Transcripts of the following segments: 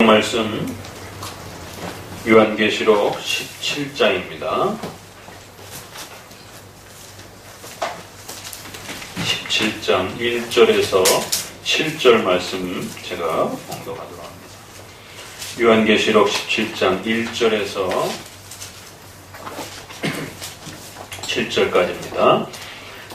말씀 요한계시록 17장입니다. 17장 1절에서 7절 말씀 제가 봉독하도록 합니다. 요한계시록 17장 1절에서 7절까지입니다.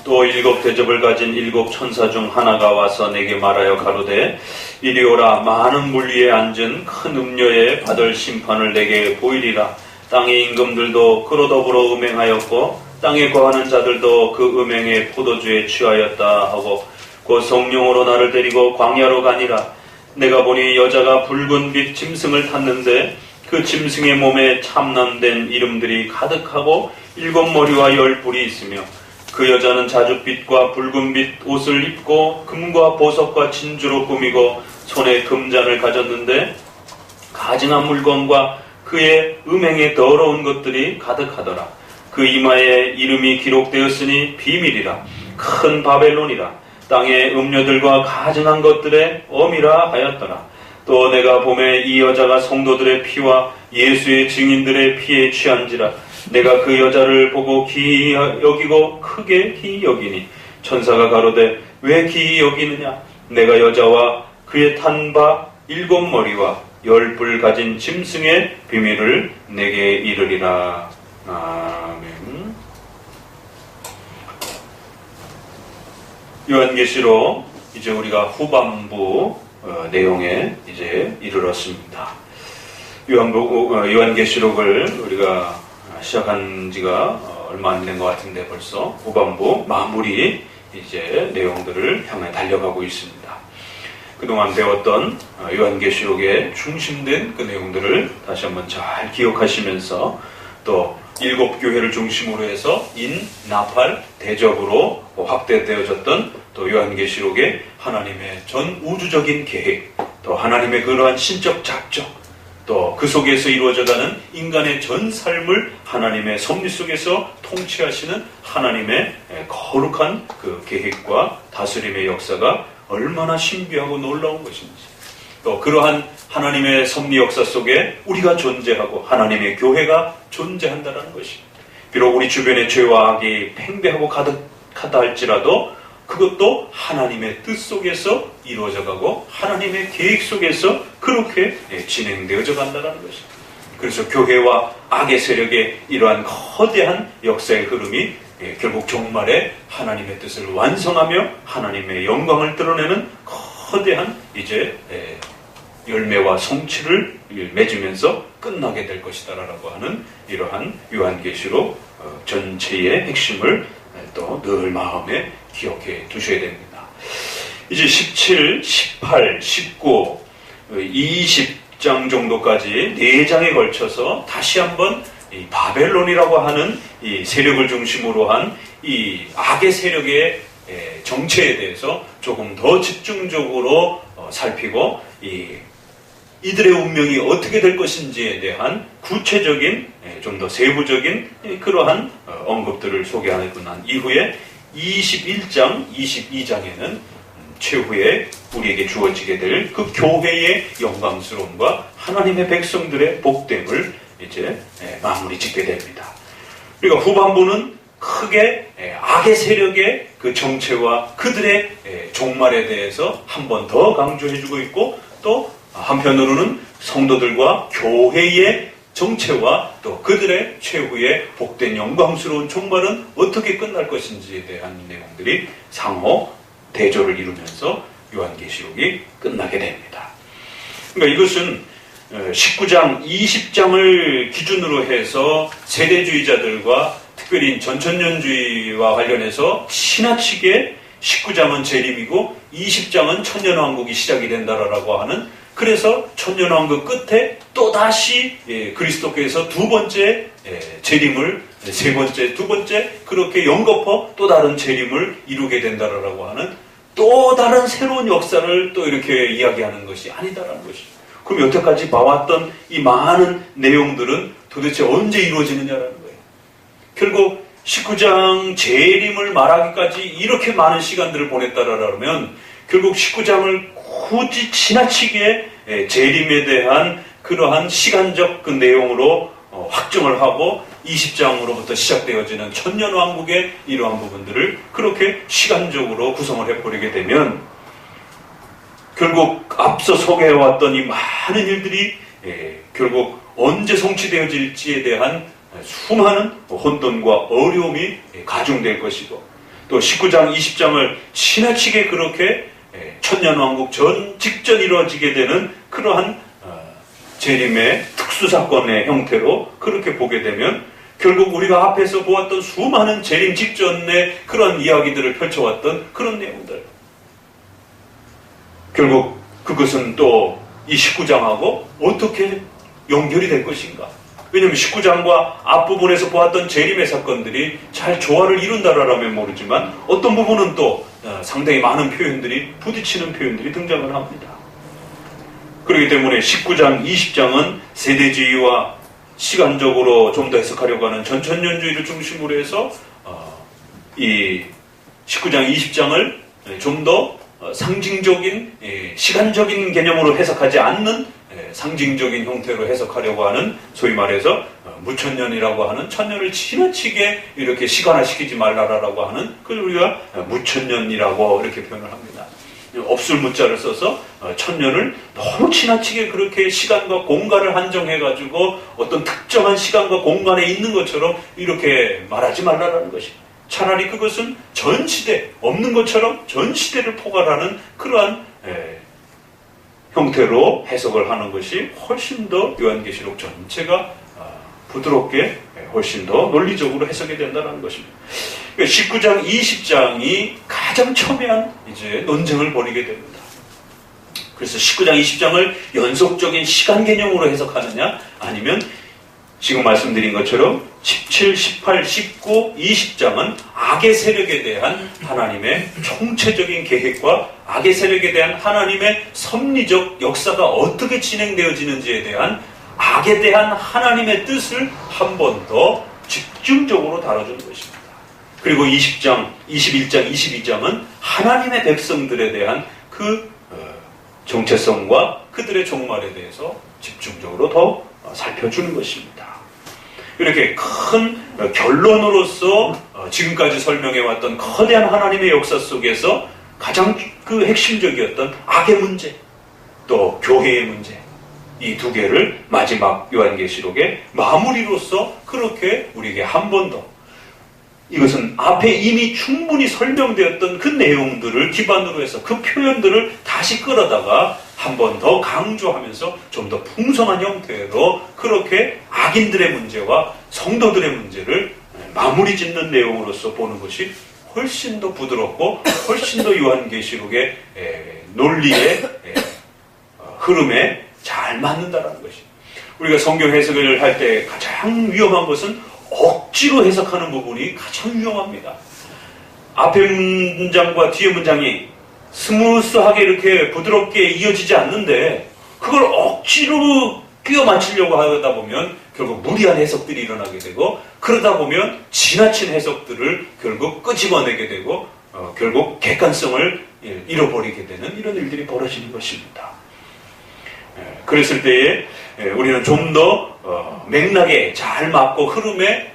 또 일곱 대접을 가진 일곱 천사 중 하나가 와서 내게 말하여 가로되 이리 오라. 많은 물 위에 앉은 큰 음녀의 받을 심판을 내게 보이리라. 땅의 임금들도 그로 더불어 음행하였고 땅에 거하는 자들도 그 음행의 포도주에 취하였다 하고 곧 성령으로 나를 데리고 광야로 가니라. 내가 보니 여자가 붉은 빛 짐승을 탔는데 그 짐승의 몸에 참남된 이름들이 가득하고 일곱 머리와 열 뿔이 있으며 그 여자는 자줏빛과 붉은빛 옷을 입고 금과 보석과 진주로 꾸미고 손에 금잔을 가졌는데 가증한 물건과 그의 음행에 더러운 것들이 가득하더라. 그 이마에 이름이 기록되었으니 비밀이라. 큰 바벨론이라. 땅의 음녀들과 가증한 것들의 어미라 하였더라. 또 내가 보매 이 여자가 성도들의 피와 예수의 증인들의 피에 취한지라. 내가 그 여자를 보고 기이 여기고 크게 기이 여기니 천사가 가로되 왜 기이 여기느냐. 내가 여자와 그의 탄 바 일곱 머리와 열 뿔 가진 짐승의 비밀을 내게 이르리라. 아멘. 요한계시록 이제 우리가 후반부 내용에 이제 이르렀습니다. 요한계시록을 우리가 시작한 지가 얼마 안 된 것 같은데 벌써 후반부 마무리 이제 내용들을 향해 달려가고 있습니다. 그동안 배웠던 요한계시록의 중심된 그 내용들을 다시 한번 잘 기억하시면서 또 일곱 교회를 중심으로 해서 나팔 대접으로 확대되어졌던 또 요한계시록의 하나님의 전 우주적인 계획, 또 하나님의 그러한 신적 작정, 또 그 속에서 이루어져가는 인간의 전 삶을 하나님의 섭리 속에서 통치하시는 하나님의 거룩한 그 계획과 다스림의 역사가 얼마나 신비하고 놀라운 것인지, 또 그러한 하나님의 섭리 역사 속에 우리가 존재하고 하나님의 교회가 존재한다는 것입니다. 비록 우리 주변에 죄와 악이 팽배하고 가득하다 할지라도 그것도 하나님의 뜻 속에서 이루어져가고 하나님의 계획 속에서 그렇게 진행되어져 간다는 것입니다. 그래서 교회와 악의 세력의 이러한 거대한 역사의 흐름이 결국 종말에 하나님의 뜻을 완성하며 하나님의 영광을 드러내는 거대한 이제 열매와 성취를 맺으면서 끝나게 될 것이다라고 하는 이러한 요한계시록 전체의 핵심을 또 늘 마음에 기억해 두셔야 됩니다. 이제 17, 18, 19, 20장 정도까지 4장에 걸쳐서 다시 한번 이 바벨론이라고 하는 이 세력을 중심으로 한 이 악의 세력의 정체에 대해서 조금 더 집중적으로 살피고 이들의 운명이 어떻게 될 것인지에 대한 구체적인 좀 더 세부적인 그러한 언급들을 소개하고 난 이후에 21장, 22장에는 최후에 우리에게 주어지게 될 그 교회의 영광스러움과 하나님의 백성들의 복됨을 이제 마무리 짓게 됩니다. 그러니까 후반부는 크게 악의 세력의 그 정체와 그들의 종말에 대해서 한 번 더 강조해주고 있고, 또 한편으로는 성도들과 교회의 정체와 또 그들의 최후의 복된 영광스러운 종말은 어떻게 끝날 것인지에 대한 내용들이 상호 대조를 이루면서 요한계시록이 끝나게 됩니다. 그러니까 이것은 19장, 20장을 기준으로 해서 세대주의자들과 특별히 전천년주의와 관련해서 지나치게 19장은 재림이고 20장은 천년왕국이 시작이 된다라고 하는, 그래서 천년왕국 끝에 또다시 그리스도께서 두 번째 재림을, 세 번째, 두 번째 그렇게 연거푸 또 다른 재림을 이루게 된다라고 하는 또 다른 새로운 역사를 또 이렇게 이야기하는 것이 아니다라는 것이죠. 그럼 여태까지 봐왔던 이 많은 내용들은 도대체 언제 이루어지느냐라는 거예요. 결국 19장 재림을 말하기까지 이렇게 많은 시간들을 보냈다라면 결국 19장을 굳이 지나치게 재림에 대한 그러한 시간적 그 내용으로 확정을 하고 20장으로부터 시작되어지는 천년왕국의 이러한 부분들을 그렇게 시간적으로 구성을 해버리게 되면 결국 앞서 소개해왔던 이 많은 일들이 결국 언제 성취되어질지에 대한 수많은 혼돈과 어려움이 가중될 것이고, 또 19장, 20장을 지나치게 그렇게 천년왕국 직전 이루어지게 되는 그러한 재림의 특수사건의 형태로 그렇게 보게 되면 결국 우리가 앞에서 보았던 수많은 재림 직전의 그런 이야기들을 펼쳐왔던 그런 내용들, 결국 그것은 또 이 19장하고 어떻게 연결이 될 것인가. 왜냐하면 19장과 앞부분에서 보았던 재림의 사건들이 잘 조화를 이룬다라면 모르지만 어떤 부분은 또 상당히 많은 표현들이 부딪히는 표현들이 등장을 합니다. 그렇기 때문에 19장, 20장은 세대주의와 시간적으로 좀 더 해석하려고 하는 전천년주의를 중심으로 해서 이 19장, 20장을 좀 더 상징적인 시간적인 개념으로 해석하지 않는 상징적인 형태로 해석하려고 하는, 소위 말해서 무천년이라고 하는 천년을 지나치게 이렇게 시간화시키지 말라라고 하는 그걸 우리가 무천년이라고 이렇게 표현을 합니다. 없을 무자를 써서 천년을 너무 지나치게 그렇게 시간과 공간을 한정해가지고 어떤 특정한 시간과 공간에 있는 것처럼 이렇게 말하지 말라라는 것입니다. 차라리 그것은 전 시대, 없는 것처럼 전 시대를 포괄하는 그러한 형태로 해석을 하는 것이 훨씬 더 요한계시록 전체가 부드럽게 훨씬 더 논리적으로 해석이 된다는 것입니다. 19장, 20장이 가장 첨예한 이제 논쟁을 벌이게 됩니다. 그래서 19장, 20장을 연속적인 시간 개념으로 해석하느냐, 아니면 지금 말씀드린 것처럼 17, 18, 19, 20장은 악의 세력에 대한 하나님의 총체적인 계획과 악의 세력에 대한 하나님의 섭리적 역사가 어떻게 진행되어지는지에 대한 악에 대한 하나님의 뜻을 한 번 더 집중적으로 다뤄주는 것입니다. 그리고 20장, 21장, 22장은 하나님의 백성들에 대한 그 정체성과 그들의 종말에 대해서 집중적으로 더 살펴주는 것입니다. 이렇게 큰 결론으로서 지금까지 설명해왔던 거대한 하나님의 역사 속에서 가장 그 핵심적이었던 악의 문제, 또 교회의 문제, 이 두 개를 마지막 요한계시록의 마무리로서 그렇게 우리에게 한 번 더, 이것은 앞에 이미 충분히 설명되었던 그 내용들을 기반으로 해서 그 표현들을 다시 끌어다가 한 번 더 강조하면서 좀 더 풍성한 형태로 그렇게 악인들의 문제와 성도들의 문제를 마무리 짓는 내용으로서 보는 것이 훨씬 더 부드럽고 훨씬 더 요한계시록의 논리의 흐름에 잘 맞는다라는 것이. 우리가 성경 해석을 할 때 가장 위험한 것은 억지로 해석하는 부분이 가장 위험합니다. 앞에 문장과 뒤에 문장이 스무스하게 이렇게 부드럽게 이어지지 않는데 그걸 억지로 끼워 맞추려고 하다 보면 결국 무리한 해석들이 일어나게 되고, 그러다 보면 지나친 해석들을 결국 끄집어내게 되고 결국 객관성을 잃어버리게 되는 이런 일들이 벌어지는 것입니다. 그랬을 때에 우리는 좀 더 맥락에 잘 맞고 흐름에,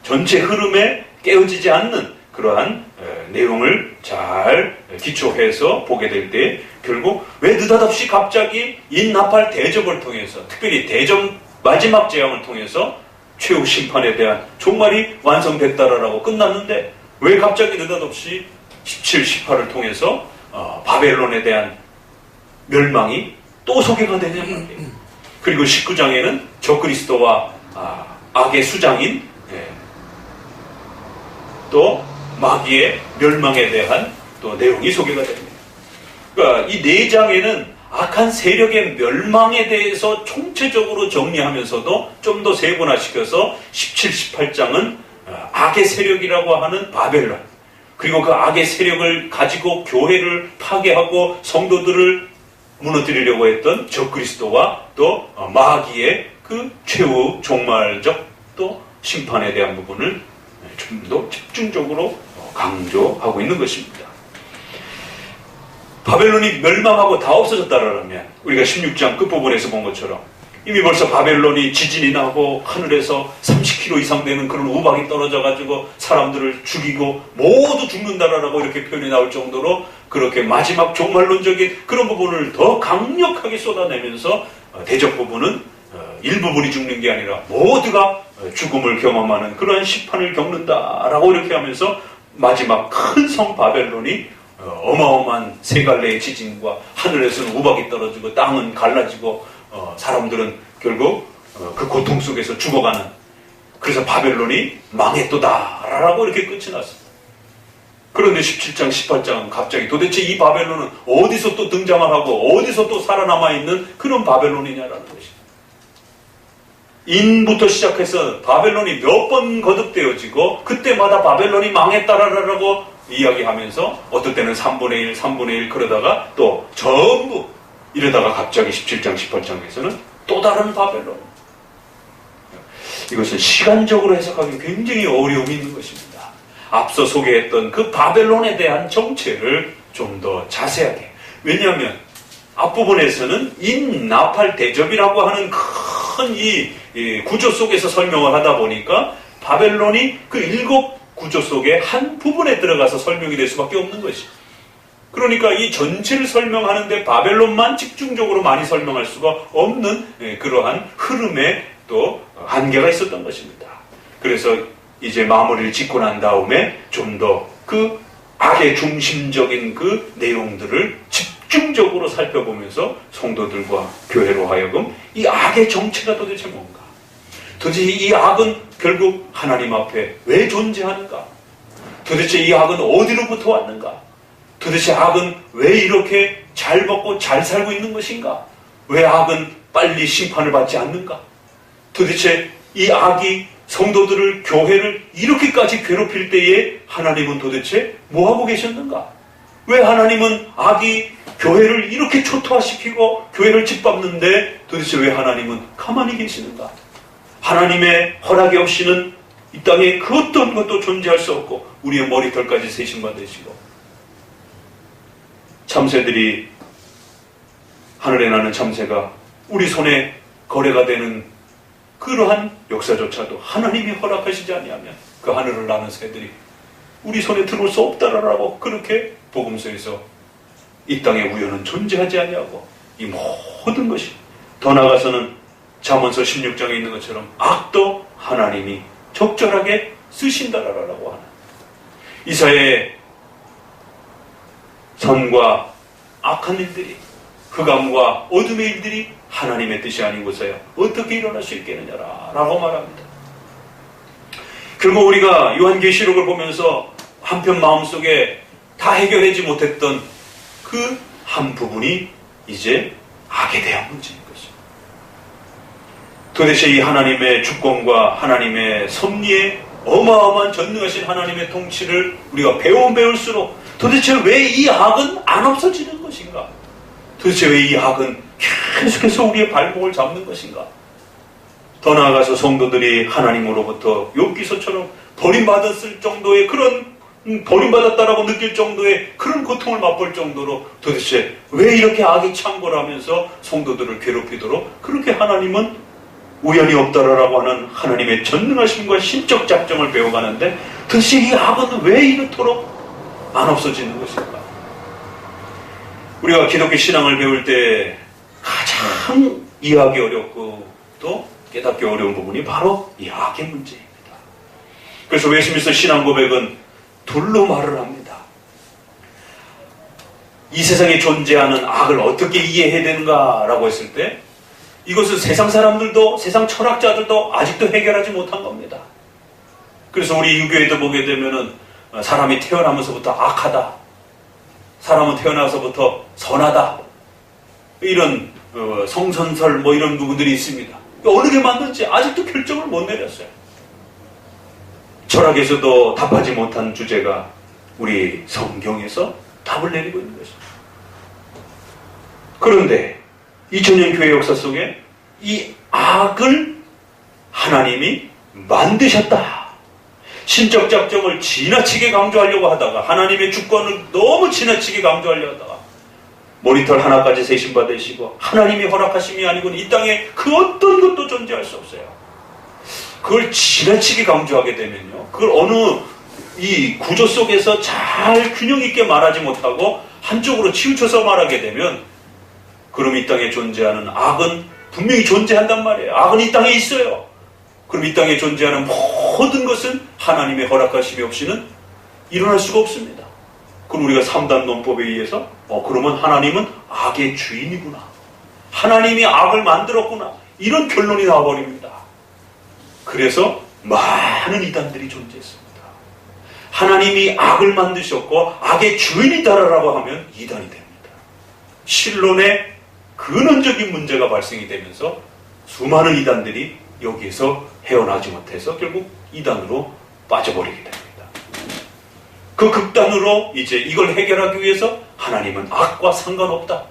전체 흐름에 깨어지지 않는 그러한 내용을 잘 기초해서 보게 될 때 결국 왜 느닷없이 갑자기 인나팔 대접을 통해서, 특별히 대접 마지막 재앙을 통해서 최후 심판에 대한 종말이 완성됐다라고 끝났는데 왜 갑자기 느닷없이 17, 18을 통해서 바벨론에 대한 멸망이 또 소개가 되냐는 거예요. 그리고 19장에는 적그리스도와 악의 수장인 또 마귀의 멸망에 대한 또 내용이 소개가 됩니다. 그러니까 이 4장에는 악한 세력의 멸망에 대해서 총체적으로 정리하면서도 좀 더 세분화시켜서 17, 18장은 악의 세력이라고 하는 바벨론, 그리고 그 악의 세력을 가지고 교회를 파괴하고 성도들을 무너뜨리려고 했던 적그리스도와 또 마귀의 그 최후 종말적 또 심판에 대한 부분을 좀 더 집중적으로 강조하고 있는 것입니다. 바벨론이 멸망하고 다 없어졌다라면 우리가 16장 끝부분에서 본 것처럼 이미 벌써 바벨론이 지진이 나고 하늘에서 30km 이상 되는 그런 우박이 떨어져가지고 사람들을 죽이고 모두 죽는다라고 이렇게 표현이 나올 정도로 그렇게 마지막 종말론적인 그런 부분을 더 강력하게 쏟아내면서 대적 부분은 일부분이 죽는 게 아니라 모두가 죽음을 경험하는 그러한 심판을 겪는다라고 이렇게 하면서 마지막 큰 성 바벨론이 어마어마한 세 갈래의 지진과 하늘에서는 우박이 떨어지고 땅은 갈라지고 사람들은 결국 그 고통 속에서 죽어가는, 그래서 바벨론이 망했도다라고 이렇게 끝이 났습니다. 그런데 17장 18장은 갑자기 도대체 이 바벨론은 어디서 또 등장을 하고 어디서 또 살아남아 있는 그런 바벨론이냐라는 것입니다. 인부터 시작해서 바벨론이 몇 번 거듭되어지고 그때마다 바벨론이 망했다라고 이야기하면서 어떨 때는 3분의 1, 3분의 1 그러다가 또 전부 이러다가 갑자기 17장, 18장에서는 또 다른 바벨론. 이것은 시간적으로 해석하기 굉장히 어려움이 있는 것입니다. 앞서 소개했던 그 바벨론에 대한 정체를 좀 더 자세하게. 왜냐하면 앞부분에서는 인나팔 대접이라고 하는 큰 이 구조 속에서 설명을 하다 보니까 바벨론이 그 7 구조 속의 한 부분에 들어가서 설명이 될 수밖에 없는 것이죠. 그러니까 이 전체를 설명하는데 바벨론만 집중적으로 많이 설명할 수가 없는 그러한 흐름에 또 한계가 있었던 것입니다. 그래서 이제 마무리를 짓고 난 다음에 좀 더 그 악의 중심적인 그 내용들을 집중적으로 살펴보면서 성도들과 교회로 하여금 이 악의 정체가 도대체 뭔가? 도대체 이 악은 결국 하나님 앞에 왜 존재하는가? 도대체 이 악은 어디로부터 왔는가? 도대체 악은 왜 이렇게 잘 먹고 잘 살고 있는 것인가? 왜 악은 빨리 심판을 받지 않는가? 도대체 이 악이 성도들을, 교회를 이렇게까지 괴롭힐 때에 하나님은 도대체 뭐하고 계셨는가? 왜 하나님은 악이 교회를 이렇게 초토화시키고 교회를 짓밟는데 도대체 왜 하나님은 가만히 계시는가? 하나님의 허락이 없이는 이 땅에 그 어떤 것도 존재할 수 없고 우리의 머리털까지 세심받으시고 참새들이, 하늘에 나는 참새가 우리 손에 거래가 되는 그러한 역사조차도 하나님이 허락하시지 아니하면 그 하늘을 나는 새들이 우리 손에 들어올 수 없다라고 그렇게 복음서에서 이 땅의 우연은 존재하지 아니하고 이 모든 것이, 더 나아가서는 잠언서 16장에 있는 것처럼 악도 하나님이 적절하게 쓰신다라고 하는, 이사야의 선과 악한 일들이, 흑암과 어둠의 일들이 하나님의 뜻이 아니고서야 어떻게 일어날 수 있겠느냐라고 말합니다. 결국 우리가 요한계시록을 보면서 한편 마음속에 다 해결하지 못했던 그 한 부분이 이제 악에 대한 문제인 것입니다. 도대체 이 하나님의 주권과 하나님의 섭리에 어마어마한 전능하신 하나님의 통치를 우리가 배우면 배울수록 도대체 왜 이 악은 안 없어지는 것인가? 도대체 왜 이 악은 계속해서 우리의 발목을 잡는 것인가? 더 나아가서 성도들이 하나님으로부터 욥기서처럼 버림받았을 정도의 그런, 버림받았다라고 느낄 정도의 그런 고통을 맛볼 정도로 도대체 왜 이렇게 악이 창궐하면서 성도들을 괴롭히도록 그렇게 하나님은 우연이 없다라고 하는 하나님의 전능하심과 신적 작정을 배워가는데 도대체 이 악은 왜 이렇도록 안 없어지는 것일까? 우리가 기독교 신앙을 배울 때 가장 이해하기 어렵고 또 깨닫기 어려운 부분이 바로 이 악의 문제입니다. 그래서 웨스민스터 신앙 고백은 둘로 말을 합니다. 이 세상에 존재하는 악을 어떻게 이해해야 되는가라고 했을 때 이것은 세상 사람들도, 세상 철학자들도 아직도 해결하지 못한 겁니다. 그래서 우리 유교에도 보게 되면은 사람이 태어나면서부터 악하다, 사람은 태어나서부터 선하다, 이런 성선설 뭐 이런 부분들이 있습니다. 어느 게 맞는지 아직도 결정을 못 내렸어요. 철학에서도 답하지 못한 주제가 우리 성경에서 답을 내리고 있는 것입니다. 그런데 2000년 교회 역사 속에 이 악을 하나님이 만드셨다, 신적 작정을 지나치게 강조하려고 하다가, 하나님의 주권을 너무 지나치게 강조하려고 하다가 머리털 하나까지 세심받으시고 하나님이 허락하심이 아니고는 이 땅에 그 어떤 것도 존재할 수 없어요. 그걸 지나치게 강조하게 되면요, 그걸 어느 이 구조 속에서 잘 균형 있게 말하지 못하고 한쪽으로 치우쳐서 말하게 되면, 그럼 이 땅에 존재하는 악은 분명히 존재한단 말이에요. 악은 이 땅에 있어요. 그럼 이 땅에 존재하는 모든 것은 하나님의 허락하심이 없이는 일어날 수가 없습니다. 그럼 우리가 3단 논법에 의해서 그러면 하나님은 악의 주인이구나, 하나님이 악을 만들었구나, 이런 결론이 나와버립니다. 그래서 많은 이단들이 존재했습니다. 하나님이 악을 만드셨고 악의 주인이다라고 하면 이단이 됩니다. 신론의 근원적인 문제가 발생이 되면서 수많은 이단들이 여기에서 헤어나지 못해서 결국 이단으로 빠져버리게 됩니다. 그 극단으로 이제 이걸 해결하기 위해서 하나님은 악과 상관없다.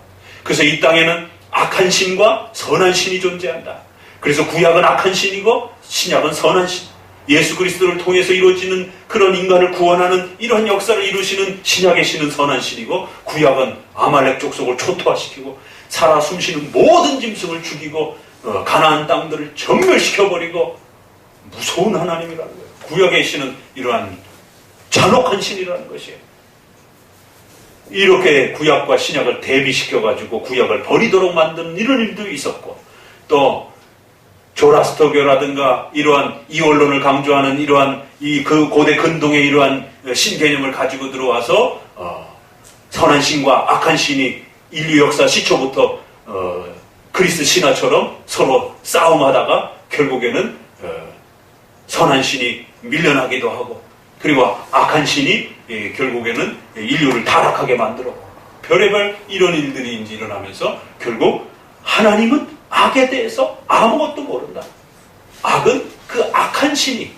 그래서 이 땅에는 악한 신과 선한 신이 존재한다. 그래서 구약은 악한 신이고 신약은 선한 신, 예수 그리스도를 통해서 이루어지는 그런 인간을 구원하는 이러한 역사를 이루시는 신약의 신은 선한 신이고, 구약은 아말렉 족속을 초토화시키고 살아 숨쉬는 모든 짐승을 죽이고 가나안 땅들을 전멸시켜버리고 무서운 하나님이라는 거예요. 구약의 신은 이러한 잔혹한 신이라는 것이에요. 이렇게 구약과 신약을 대비시켜가지고 구약을 버리도록 만드는 이런 일도 있었고, 또 조라스터교라든가 이러한 이원론을 강조하는 이러한 그 고대 근동의 이러한 신개념을 가지고 들어와서 선한 신과 악한 신이 인류 역사 시초부터 그리스 신화처럼 서로 싸움하다가 결국에는 선한 신이 밀려나기도 하고, 그리고 악한 신이 결국에는 인류를 타락하게 만들었고, 별의별 이런 일들이 이제 일어나면서 결국 하나님은 악에 대해서 아무것도 모른다. 악은 그 악한 신이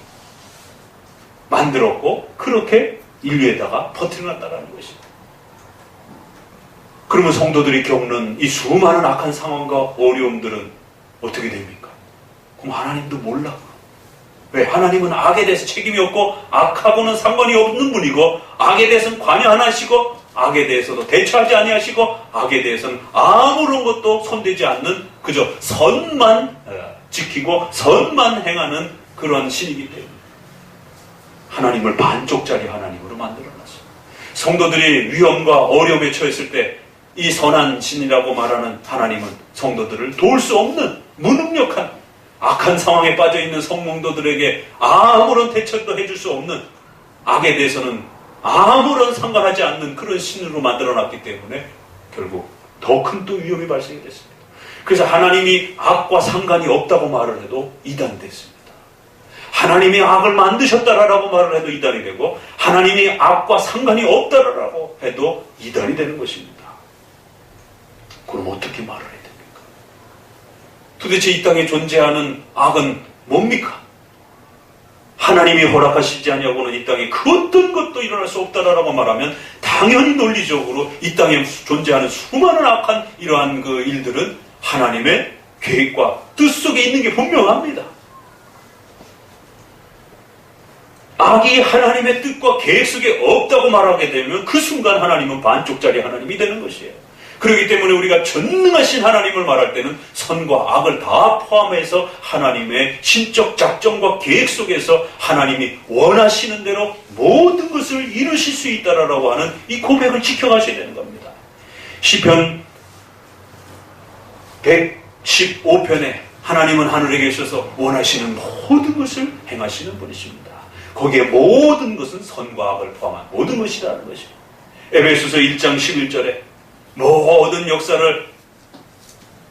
만들었고 그렇게 인류에다가 퍼뜨려놨다는 것입니다. 그러면 성도들이 겪는 이 수많은 악한 상황과 어려움들은 어떻게 됩니까? 그럼 하나님도 몰라. 왜? 하나님은 악에 대해서 책임이 없고 악하고는 상관이 없는 분이고, 악에 대해서는 관여 안 하시고 악에 대해서도 대처하지 아니하시고 악에 대해서는 아무런 것도 손대지 않는, 그저 선만 지키고 선만 행하는 그런 신이기 때문에 하나님을 반쪽짜리 하나님으로 만들어놨어요. 성도들이 위험과 어려움에 처했을 때 이 선한 신이라고 말하는 하나님은 성도들을 도울 수 없는 무능력한 악한 상황에 빠져있는 성몽도들에게 아무런 대처도 해줄 수 없는, 악에 대해서는 아무런 상관하지 않는 그런 신으로 만들어놨기 때문에 결국 더 큰 또 위험이 발생이 됐습니다. 그래서 하나님이 악과 상관이 없다고 말을 해도 이단이 됐습니다. 하나님이 악을 만드셨다라고 말을 해도 이단이 되고, 하나님이 악과 상관이 없다라고 해도 이단이 되는 것입니다. 그럼 어떻게 말을 해야 됩니까? 도대체 이 땅에 존재하는 악은 뭡니까? 하나님이 허락하시지 아니하고는 이 땅에 그 어떤 것도 일어날 수 없다라고 말하면 당연히 논리적으로 이 땅에 존재하는 수많은 악한 이러한 그 일들은 하나님의 계획과 뜻 속에 있는 게 분명합니다. 악이 하나님의 뜻과 계획 속에 없다고 말하게 되면 그 순간 하나님은 반쪽짜리 하나님이 되는 것이에요. 그렇기 때문에 우리가 전능하신 하나님을 말할 때는 선과 악을 다 포함해서 하나님의 신적 작정과 계획 속에서 하나님이 원하시는 대로 모든 것을 이루실 수 있다라고 하는 이 고백을 지켜가셔야 되는 겁니다. 시편 115편에 하나님은 하늘에 계셔서 원하시는 모든 것을 행하시는 분이십니다. 거기에 모든 것은 선과 악을 포함한 모든 것이라는 것입니다. 에베소서 1장 11절에 모든 역사를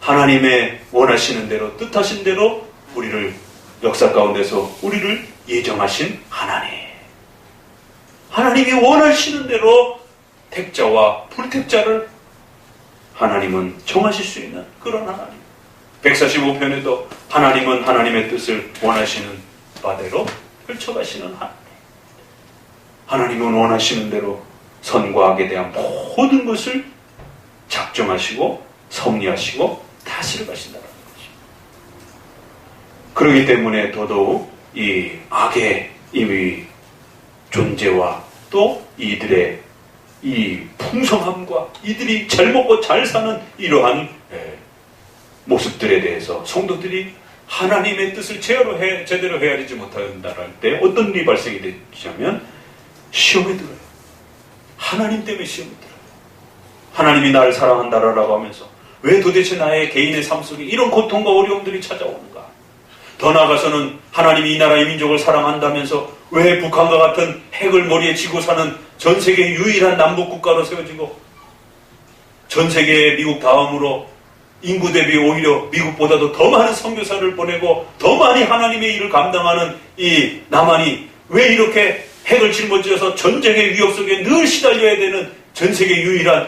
하나님의 원하시는 대로 뜻하신 대로 우리를 역사 가운데서 우리를 예정하신 하나님, 하나님이 원하시는 대로 택자와 불택자를 하나님은 정하실 수 있는 그런 하나님. 145편에도 하나님은 하나님의 뜻을 원하시는 바대로 펼쳐가시는 하나님. 하나님은 원하시는 대로 선과 악에 대한 모든 것을 작정하시고 섭리하시고 다스려 가신다는 것입니다. 그렇기 때문에 더더욱 이 악의 이 존재와 또 이들의 이 풍성함과 이들이 잘 먹고 잘 사는 이러한 모습들에 대해서 성도들이 하나님의 뜻을 제대로 헤아리지 못한다 할 때 어떤 일이 발생이 되냐면 시험에 들어요. 하나님 때문에 시험에 들어요. 하나님이 나를 사랑한다라고 하면서 왜 도대체 나의 개인의 삶 속에 이런 고통과 어려움들이 찾아오는가? 더 나아가서는 하나님이 이 나라의 민족을 사랑한다면서 왜 북한과 같은 핵을 머리에 쥐고 사는 전 세계 유일한 남북 국가로 세워지고 전 세계 미국 다음으로 인구 대비 오히려 미국보다도 더 많은 선교사를 보내고 더 많이 하나님의 일을 감당하는 이 남한이 왜 이렇게 핵을 짊어져서 전쟁의 위협 속에 늘 시달려야 되는 전 세계 유일한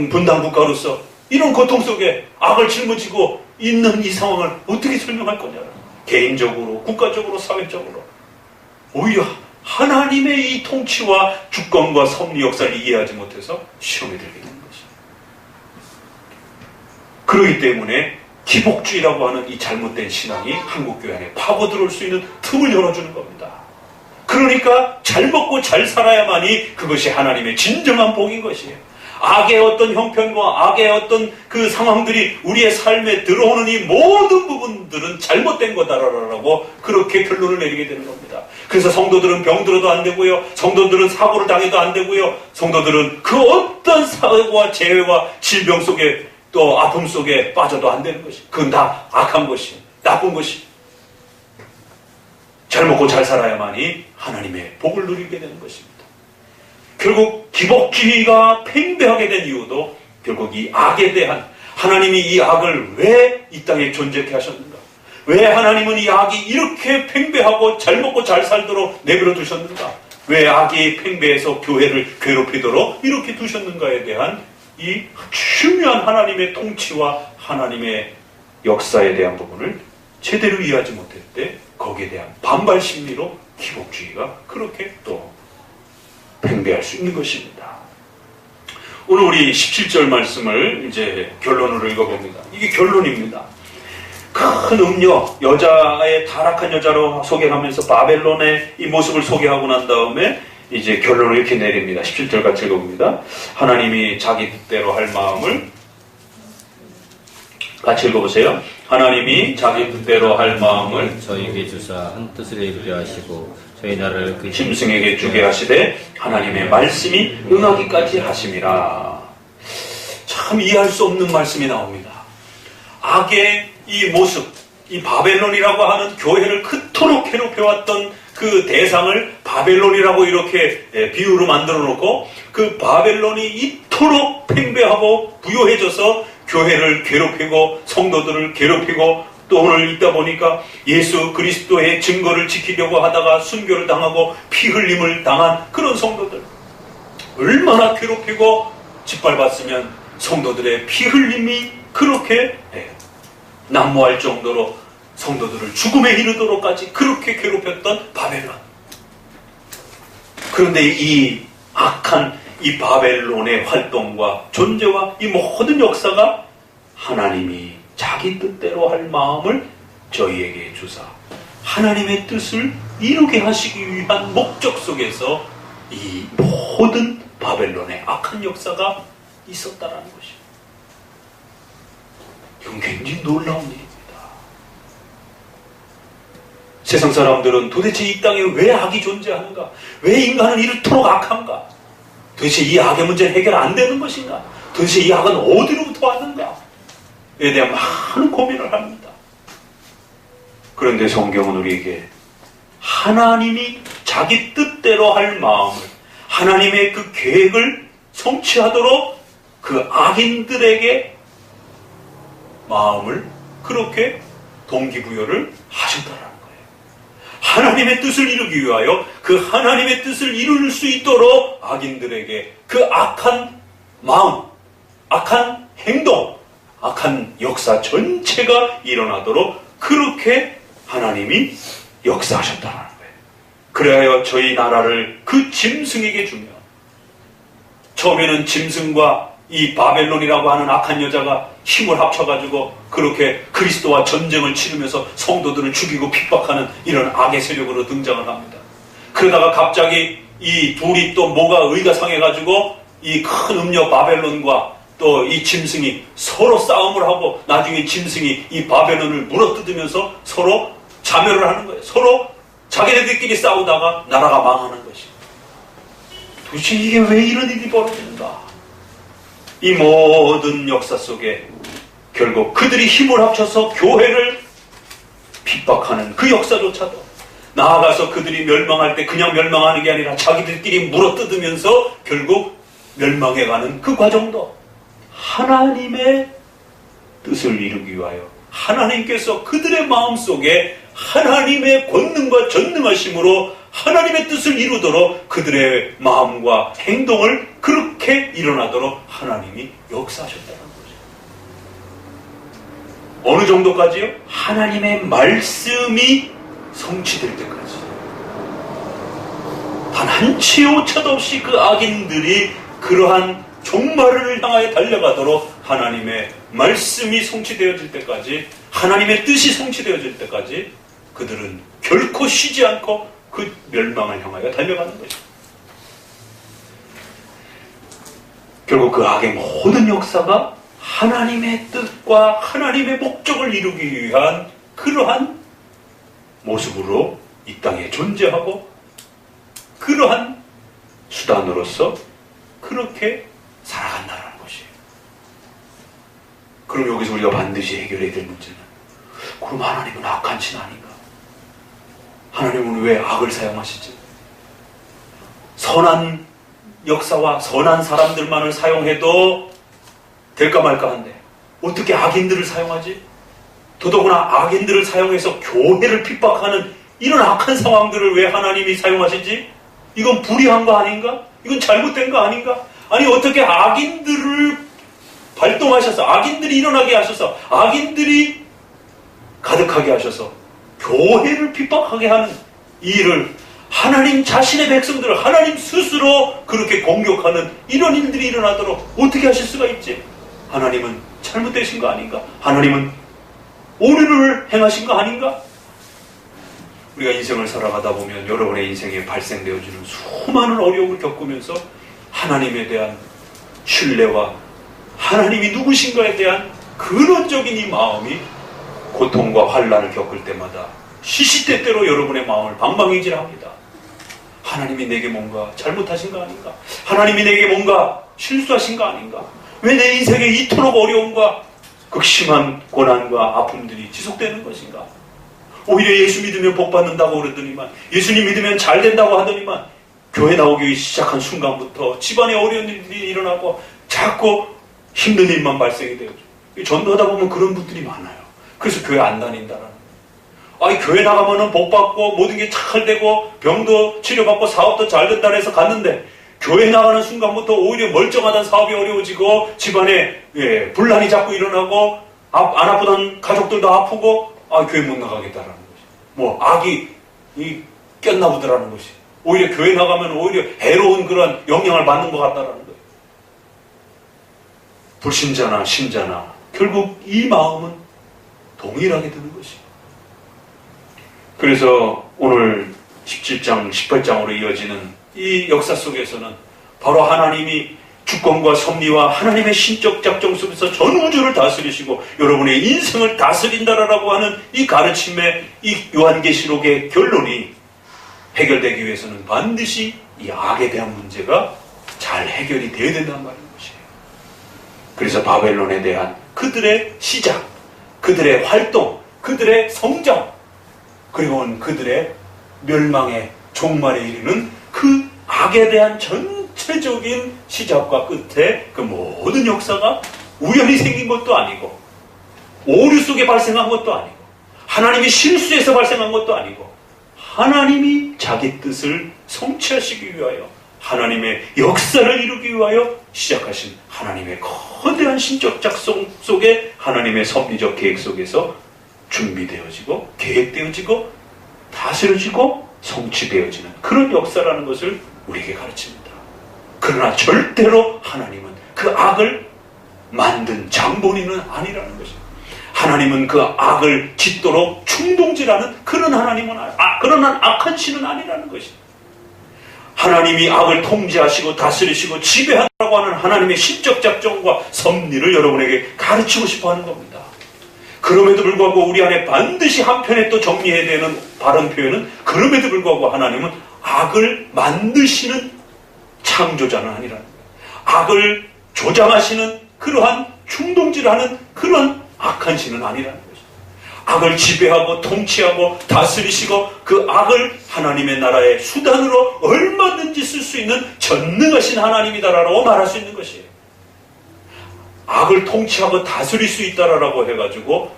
분단 국가로서 이런 고통 속에 악을 짊어지고 있는 이 상황을 어떻게 설명할 거냐. 개인적으로, 국가적으로, 사회적으로 오히려 하나님의 이 통치와 주권과 섭리 역사를 이해하지 못해서 시험에 들게 되는 것입니다. 그렇기 때문에 기복주의라고 하는 이 잘못된 신앙이 한국교회 안에 파고들어올 수 있는 틈을 열어주는 겁니다. 그러니까 잘 먹고 잘 살아야만이 그것이 하나님의 진정한 복인 것이에요. 악의 어떤 형편과 악의 어떤 그 상황들이 우리의 삶에 들어오는 이 모든 부분들은 잘못된 거다라고 그렇게 결론을 내리게 되는 겁니다. 그래서 성도들은 병들어도 안 되고요. 성도들은 사고를 당해도 안 되고요. 성도들은 그 어떤 사고와 재해와 질병 속에 또 아픔 속에 빠져도 안 되는 것이. 그건 다 악한 것이, 나쁜 것이. 잘 먹고 잘 살아야만이 하나님의 복을 누리게 되는 것입니다. 결국 기복주의가 팽배하게 된 이유도 결국 이 악에 대한 하나님이 이 악을 왜 이 땅에 존재케 하셨는가? 왜 하나님은 이 악이 이렇게 팽배하고 잘 먹고 잘 살도록 내버려 두셨는가? 왜 악이 팽배해서 교회를 괴롭히도록 이렇게 두셨는가에 대한 이 중요한 하나님의 통치와 하나님의 역사에 대한 부분을 제대로 이해하지 못할 때 거기에 대한 반발 심리로 기복주의가 그렇게 또 팽배할 수 있는 것입니다. 오늘 우리 17절 말씀을 이제 결론으로 읽어봅니다. 이게 결론입니다. 큰 음녀, 여자의 타락한 여자로 소개하면서 바벨론의 이 모습을 소개하고 난 다음에 이제 결론을 이렇게 내립니다. 17절 같이 읽어봅니다. 하나님이 자기 뜻대로 할 마음을 같이 읽어보세요. 하나님이 자기 뜻대로 할 마음을 저희에게 주사 한 뜻을 이루려 하시고 저희 나라를 그 짐승에게 주게 하시되 하나님의 말씀이 응하기까지 하심이라. 참 이해할 수 없는 말씀이 나옵니다. 악의 이 모습, 이 바벨론이라고 하는 교회를 그토록 괴롭혀왔던 그 대상을 바벨론이라고 이렇게 비유로 만들어 놓고 그 바벨론이 이토록 팽배하고 부요해져서 교회를 괴롭히고 성도들을 괴롭히고 또 오늘 있다 보니까 예수 그리스도의 증거를 지키려고 하다가 순교를 당하고 피 흘림을 당한 그런 성도들 얼마나 괴롭히고 짓밟았으면 성도들의 피 흘림이 그렇게 난무할 정도로 성도들을 죽음에 이르도록까지 그렇게 괴롭혔던 바벨론. 그런데 이 악한 이 바벨론의 활동과 존재와 이 모든 역사가 하나님이 자기 뜻대로 할 마음을 저희에게 주사 하나님의 뜻을 이루게 하시기 위한 목적 속에서 이 모든 바벨론의 악한 역사가 있었다라는 것입니다. 이건 굉장히 놀라운 일입니다. 세상 사람들은 도대체 이 땅에 왜 악이 존재하는가? 왜 인간은 이렇도록 악한가? 도대체 이 악의 문제는 해결 안 되는 것인가? 도대체 이 악은 어디로부터 왔는가? 에 대한 많은 고민을 합니다. 그런데 성경은 우리에게 하나님이 자기 뜻대로 할 마음을 하나님의 그 계획을 성취하도록 그 악인들에게 마음을 그렇게 동기부여를 하셨다라는 거예요. 하나님의 뜻을 이루기 위하여 그 하나님의 뜻을 이룰 수 있도록 악인들에게 그 악한 마음, 악한 행동, 악한 역사 전체가 일어나도록 그렇게 하나님이 역사하셨다는 거예요. 그래야 저희 나라를 그 짐승에게 주며 처음에는 짐승과 이 바벨론이라고 하는 악한 여자가 힘을 합쳐가지고 그렇게 그리스도와 전쟁을 치르면서 성도들을 죽이고 핍박하는 이런 악의 세력으로 등장을 합니다. 그러다가 갑자기 이 둘이 또 뭐가 의가 상해가지고 이 큰 음녀 바벨론과 또 이 짐승이 서로 싸움을 하고 나중에 짐승이 이 바벨론을 물어뜯으면서 서로 자멸을 하는 거예요. 서로 자기네들끼리 싸우다가 나라가 망하는 것입니다. 도대체 이게 왜 이런 일이 벌어지는가? 이 모든 역사 속에 결국 그들이 힘을 합쳐서 교회를 핍박하는 그 역사조차도 나아가서 그들이 멸망할 때 그냥 멸망하는 게 아니라 자기들끼리 물어뜯으면서 결국 멸망해가는 그 과정도 하나님의 뜻을 이루기 위하여 하나님께서 그들의 마음속에 하나님의 권능과 전능하심으로 하나님의 뜻을 이루도록 그들의 마음과 행동을 그렇게 일어나도록 하나님이 역사하셨다는 거죠. 어느 정도까지요? 하나님의 말씀이 성취될 때까지. 단 한 치 오차도 없이 그 악인들이 그러한 종말을 향하여 달려가도록 하나님의 말씀이 성취되어질 때까지, 하나님의 뜻이 성취되어질 때까지 그들은 결코 쉬지 않고 그 멸망을 향하여 달려가는 것입니다. 결국 그 악의 모든 역사가 하나님의 뜻과 하나님의 목적을 이루기 위한 그러한 모습으로 이 땅에 존재하고 그러한 수단으로서 그렇게 살아간다는 것이에요. 그럼 여기서 우리가 반드시 해결해야 될 문제는, 그럼 하나님은 악한 신 아닌가? 하나님은 왜 악을 사용하시지? 선한 역사와 선한 사람들만을 사용해도 될까 말까 한데 어떻게 악인들을 사용하지? 더더구나 악인들을 사용해서 교회를 핍박하는 이런 악한 상황들을 왜 하나님이 사용하시지? 이건 불의한 거 아닌가? 이건 잘못된 거 아닌가? 아니 어떻게 악인들을 발동하셔서 악인들이 일어나게 하셔서 악인들이 가득하게 하셔서 교회를 핍박하게 하는 이 일을 하나님 자신의 백성들을 하나님 스스로 그렇게 공격하는 이런 일들이 일어나도록 어떻게 하실 수가 있지? 하나님은 잘못되신 거 아닌가? 하나님은 오류를 행하신 거 아닌가? 우리가 인생을 살아가다 보면 여러분의 인생에 발생되어지는 수많은 어려움을 겪으면서 하나님에 대한 신뢰와 하나님이 누구신가에 대한 근원적인 이 마음이 고통과 환난을 겪을 때마다 시시때때로 여러분의 마음을 방방이질합니다. 하나님이 내게 뭔가 잘못하신 거 아닌가? 하나님이 내게 뭔가 실수하신 거 아닌가? 왜 내 인생에 이토록 어려움과 극심한 고난과 아픔들이 지속되는 것인가? 오히려 예수 믿으면 복 받는다고 그러더니만, 예수님 믿으면 잘 된다고 하더니만, 교회 나오기 시작한 순간부터 집안에 어려운 일들이 일어나고 자꾸 힘든 일만 발생이 되죠. 전도하다 보면 그런 분들이 많아요. 그래서 교회 안 다닌다라는. 아니 교회 나가면은 복 받고 모든 게 잘 되고 병도 치료받고 사업도 잘 된다 해서 갔는데, 교회 나가는 순간부터 오히려 멀쩡하던 사업이 어려워지고 집안에 분란이 자꾸 일어나고 안 아프던 가족들도 아프고 교회 못 나가겠다라는 것이. 뭐 악이 꼈나 보더라는 것이. 오히려 교회 나가면 오히려 해로운 그런 영향을 받는 것 같다라는 거예요. 불신자나 신자나 결국 이 마음은 동일하게 드는 것이에요. 그래서 오늘 17장, 18장으로 이어지는 이 역사 속에서는 바로 하나님이 주권과 섭리와 하나님의 신적 작정 속에서 전 우주를 다스리시고 여러분의 인생을 다스린다라고 하는 이 가르침의 이 요한계시록의 결론이 해결되기 위해서는 반드시 이 악에 대한 문제가 잘 해결이 되어야 된다는 말인 것이에요. 그래서 바벨론에 대한 그들의 시작, 그들의 활동, 그들의 성장, 그리고는 그들의 멸망의 종말에 이르는 그 악에 대한 전체적인 시작과 끝에 그 모든 역사가 우연히 생긴 것도 아니고 오류 속에 발생한 것도 아니고 하나님이 실수해서 발생한 것도 아니고 하나님이 자기 뜻을 성취하시기 위하여 하나님의 역사를 이루기 위하여 시작하신 하나님의 거대한 신적 작성 속에 하나님의 섭리적 계획 속에서 준비되어지고 계획되어지고 다스려지고 성취되어지는 그런 역사라는 것을 우리에게 가르칩니다. 그러나 절대로 하나님은 그 악을 만든 장본인은 아니라는 것입니다. 하나님은 그 악을 짓도록 충동질하는 그런 하나님은 그런 악한 신은 아니라는 것입니다. 하나님이 악을 통제하시고 다스리시고 지배한다고 하는 하나님의 신적 작정과 섭리를 여러분에게 가르치고 싶어 하는 겁니다. 그럼에도 불구하고 우리 안에 반드시 한편에 또 정리해야 되는 바른 표현은, 그럼에도 불구하고 하나님은 악을 만드시는 창조자는 아니라는 거예요. 악을 조장하시는 그러한 충동질을 하는 그런 악한 신은 아니라는 거죠. 악을 지배하고 통치하고 다스리시고 그 악을 하나님의 나라의 수단으로 얼마든지 쓸 수 있는 전능하신 하나님이다라고 말할 수 있는 것이에요. 악을 통치하고 다스릴 수 있다라고 해가지고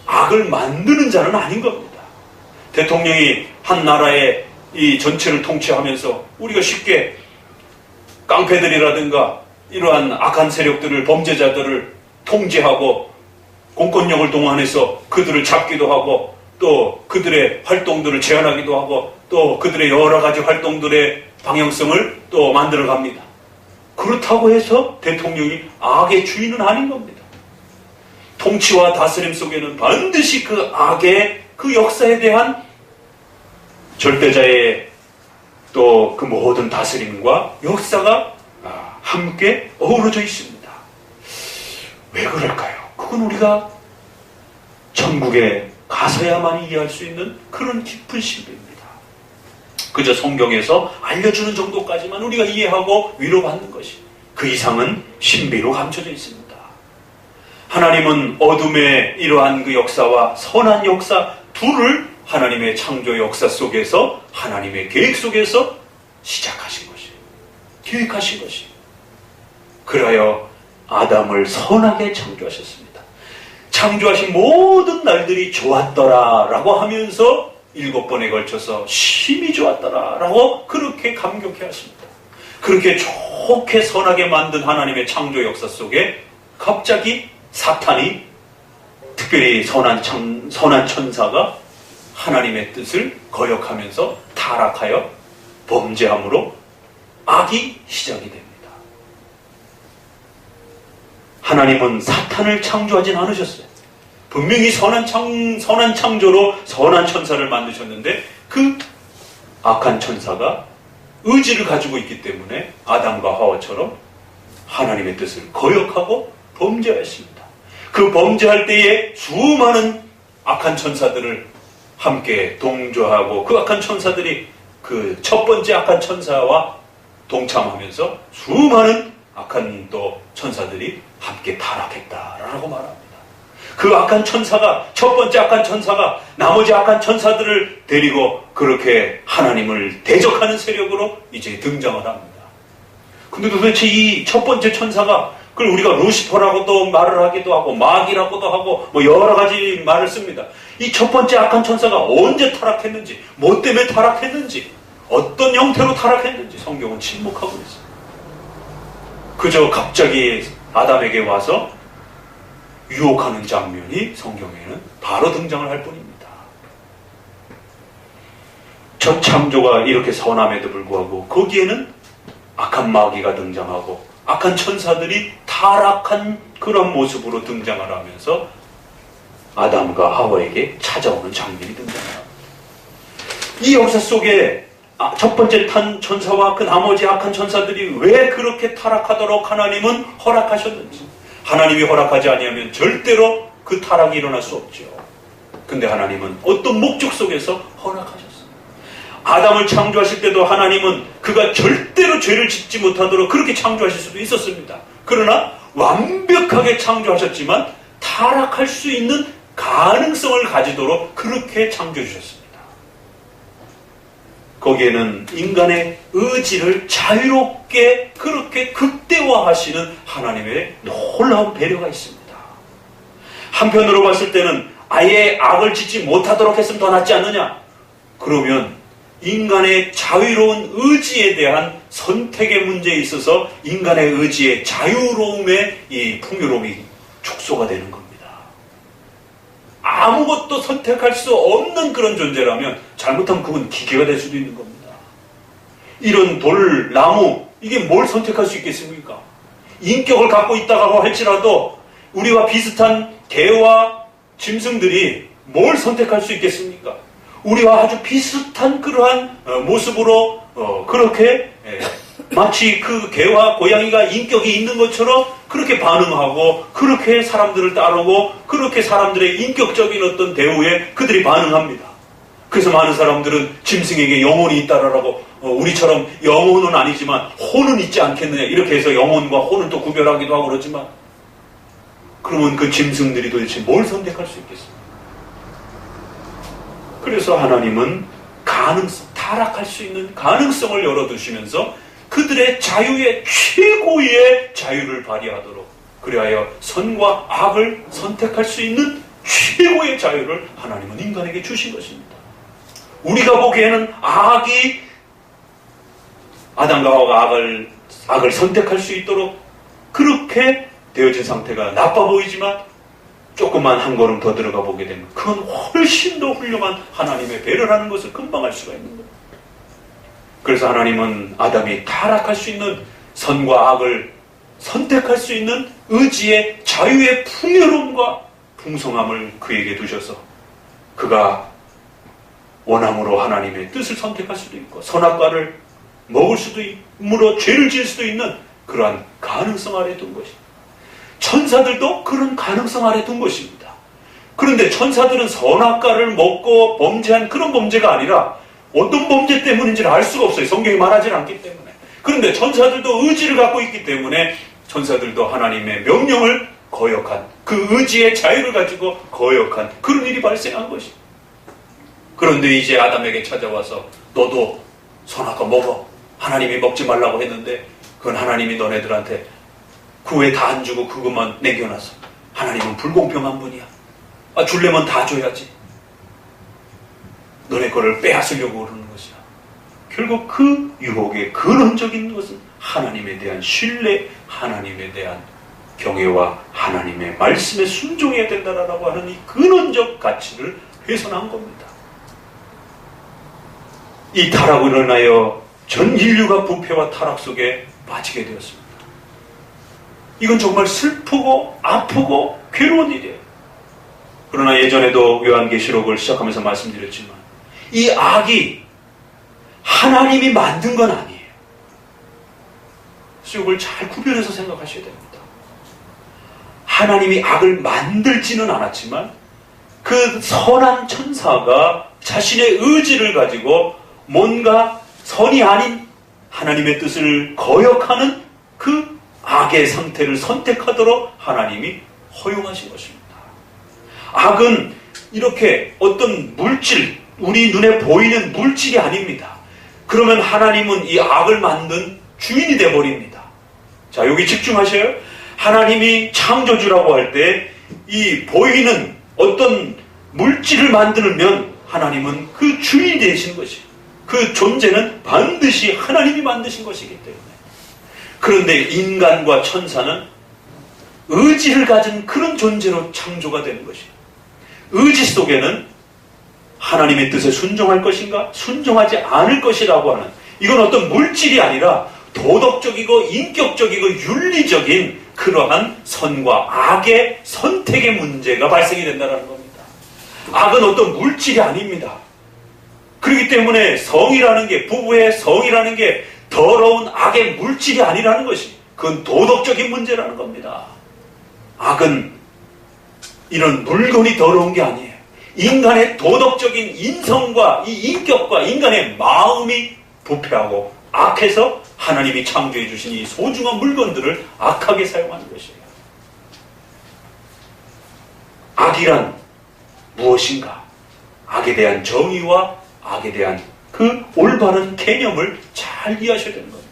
악을 만드는 자는 아닌 겁니다. 대통령이 한 나라의 이 전체를 통치하면서 우리가 쉽게 깡패들이라든가 이러한 악한 세력들을, 범죄자들을 통제하고 공권력을 동원해서 그들을 잡기도 하고 또 그들의 활동들을 제한하기도 하고 또 그들의 여러 가지 활동들의 방향성을 또 만들어 갑니다. 그렇다고 해서 대통령이 악의 주인은 아닌 겁니다. 통치와 다스림 속에는 반드시 그 악의 그 역사에 대한 절대자의 또 그 모든 다스림과 역사가 함께 어우러져 있습니다. 왜 그럴까요? 그건 우리가 천국에 가서야만 이해할 수 있는 그런 깊은 신비입니다. 그저 성경에서 알려주는 정도까지만 우리가 이해하고 위로받는 것이, 그 이상은 신비로 감춰져 있습니다. 하나님은 어둠의 이러한 그 역사와 선한 역사 둘을 하나님의 창조 역사 속에서, 하나님의 계획 속에서 시작하신 것이에요. 계획하신 것이에요. 그래야 아담을 선하게 창조하셨습니다. 창조하신 모든 날들이 좋았더라라고 하면서 7번에 걸쳐서 심히 좋았더라라고 그렇게 감격해 하십니다. 그렇게 좋게 선하게 만든 하나님의 창조 역사 속에 갑자기 사탄이, 특별히 선한 천사가 하나님의 뜻을 거역하면서 타락하여 범죄함으로 악이 시작이 됩니다. 하나님은 사탄을 창조하진 않으셨어요. 분명히 선한 창조로 선한 천사를 만드셨는데 그 악한 천사가 의지를 가지고 있기 때문에 아담과 하와처럼 하나님의 뜻을 거역하고 범죄했습니다. 그 범죄할 때에 수많은 악한 천사들을 함께 동조하고 그 악한 천사들이 그 첫 번째 악한 천사와 동참하면서 수많은 악한 또 천사들이 함께 타락했다라고 말합니다. 그 악한 천사가, 첫 번째 악한 천사가 나머지 악한 천사들을 데리고 그렇게 하나님을 대적하는 세력으로 이제 등장을 합니다. 근데 도대체 이 첫 번째 천사가, 그걸 우리가 루시퍼라고도 말을 하기도 하고 마귀라고도 하고 뭐 여러 가지 말을 씁니다. 이 첫 번째 악한 천사가 언제 타락했는지, 뭐 때문에 타락했는지, 어떤 형태로 타락했는지 성경은 침묵하고 있어요. 그저 갑자기 아담에게 와서 유혹하는 장면이 성경에는 바로 등장을 할 뿐입니다. 첫 창조가 이렇게 선함에도 불구하고 거기에는 악한 마귀가 등장하고 악한 천사들이 타락한 그런 모습으로 등장을 하면서 아담과 하와에게 찾아오는 장면이 등장합니다. 이 역사 속에 첫 번째 천사와 그 나머지 악한 천사들이 왜 그렇게 타락하도록 하나님은 허락하셨는지, 하나님이 허락하지 아니하면 절대로 그 타락이 일어날 수 없죠. 근데 하나님은 어떤 목적 속에서 허락하셨어요. 아담을 창조하실 때도 하나님은 그가 절대로 죄를 짓지 못하도록 그렇게 창조하실 수도 있었습니다. 그러나 완벽하게 창조하셨지만 타락할 수 있는 가능성을 가지도록 그렇게 창조해 주셨습니다. 거기에는 인간의 의지를 자유롭게 그렇게 극대화하시는 하나님의 놀라운 배려가 있습니다. 한편으로 봤을 때는 아예 악을 짓지 못하도록 했으면 더 낫지 않느냐? 그러면 인간의 자유로운 의지에 대한 선택의 문제에 있어서 인간의 의지의 자유로움의 이 풍요로움이 축소가 되는 겁니다. 아무것도 선택할 수 없는 그런 존재라면 잘못하면 그건 기계가 될 수도 있는 겁니다. 이런 돌, 나무, 이게 뭘 선택할 수 있겠습니까? 인격을 갖고 있다고 할지라도 우리와 비슷한 개와 짐승들이 뭘 선택할 수 있겠습니까? 우리와 아주 비슷한 그러한 모습으로 그렇게 마치 그 개와 고양이가 인격이 있는 것처럼 그렇게 반응하고 그렇게 사람들을 따르고 그렇게 사람들의 인격적인 어떤 대우에 그들이 반응합니다. 그래서 많은 사람들은 짐승에게 영혼이 있다라고 우리처럼 영혼은 아니지만 혼은 있지 않겠느냐 이렇게 해서 영혼과 혼을 또 구별하기도 하고 그러지만 그러면 그 짐승들이 도대체 뭘 선택할 수 있겠습니까? 그래서 하나님은 타락할 수 있는 가능성을 열어두시면서 그들의 자유의 최고의 자유를 발휘하도록 그리하여 선과 악을 선택할 수 있는 최고의 자유를 하나님은 인간에게 주신 것입니다. 우리가 보기에는 아담과 하와가 악을 선택할 수 있도록 그렇게 되어진 상태가 나빠 보이지만 조금만 한 걸음 더 들어가 보게 되면 그건 훨씬 더 훌륭한 하나님의 배려라는 것을 금방 알 수가 있는 거예요. 그래서 하나님은 아담이 타락할 수 있는 선과 악을 선택할 수 있는 의지의 자유의 풍요로움과 풍성함을 그에게 두셔서 그가 원함으로 하나님의 뜻을 선택할 수도 있고 선악과를 먹을 수도 있므로 죄를 지을 수도 있는 그러한 가능성 아래 둔 것입니다. 천사들도 그런 가능성 아래 둔 것입니다. 그런데 천사들은 선악과를 먹고 범죄한 그런 범죄가 아니라 어떤 범죄 때문인지를 알 수가 없어요. 성경이 말하지 않기 때문에. 그런데 천사들도 의지를 갖고 있기 때문에 천사들도 하나님의 명령을 거역한 그 의지의 자유를 가지고 거역한 그런 일이 발생한 것입니다. 그런데 이제 아담에게 찾아와서 너도 선악과 먹어. 하나님이 먹지 말라고 했는데 그건 하나님이 너네들한테 그 외에 다 안 주고 그것만 남겨놨어. 하나님은 불공평한 분이야. 줄려면 다 줘야지. 너네 거를 빼앗으려고 그러는 것이야. 결국 그 유혹의 근원적인 것은 하나님에 대한 신뢰, 하나님에 대한 경외와 하나님의 말씀에 순종해야 된다라고 하는 이 근원적 가치를 훼손한 겁니다. 이 타락으로 인하여 전 인류가 부패와 타락 속에 빠지게 되었습니다. 이건 정말 슬프고 아프고 괴로운 일이에요. 그러나 예전에도 요한계시록을 시작하면서 말씀드렸지만 이 악이 하나님이 만든 건 아니에요. 그래서 이걸 잘 구별해서 생각하셔야 됩니다. 하나님이 악을 만들지는 않았지만 그 선한 천사가 자신의 의지를 가지고 뭔가 선이 아닌 하나님의 뜻을 거역하는 그 악의 상태를 선택하도록 하나님이 허용하신 것입니다. 악은 이렇게 어떤 물질, 우리 눈에 보이는 물질이 아닙니다. 그러면 하나님은 이 악을 만든 주인이 되어버립니다. 자, 여기 집중하셔요. 하나님이 창조주라고 할 때 이 보이는 어떤 물질을 만들면 하나님은 그 주인이 되신 것이에요. 그 존재는 반드시 하나님이 만드신 것이기 때문에. 그런데 인간과 천사는 의지를 가진 그런 존재로 창조가 되는 것이에요. 의지 속에는 하나님의 뜻에 순종할 것인가 순종하지 않을 것이라고 하는 이건 어떤 물질이 아니라 도덕적이고 인격적이고 윤리적인 그러한 선과 악의 선택의 문제가 발생이 된다는 겁니다. 악은 어떤 물질이 아닙니다. 그렇기 때문에 성이라는 게 부부의 성이라는 게 더러운 악의 물질이 아니라는 것이 그건 도덕적인 문제라는 겁니다. 악은 이런 물건이 더러운 게 아니에요. 인간의 도덕적인 인성과 이 인격과 인간의 마음이 부패하고 악해서 하나님이 창조해 주신 이 소중한 물건들을 악하게 사용하는 것이에요. 악이란 무엇인가? 악에 대한 정의와 악에 대한 그 올바른 개념을 잘 이해하셔야 되는 겁니다.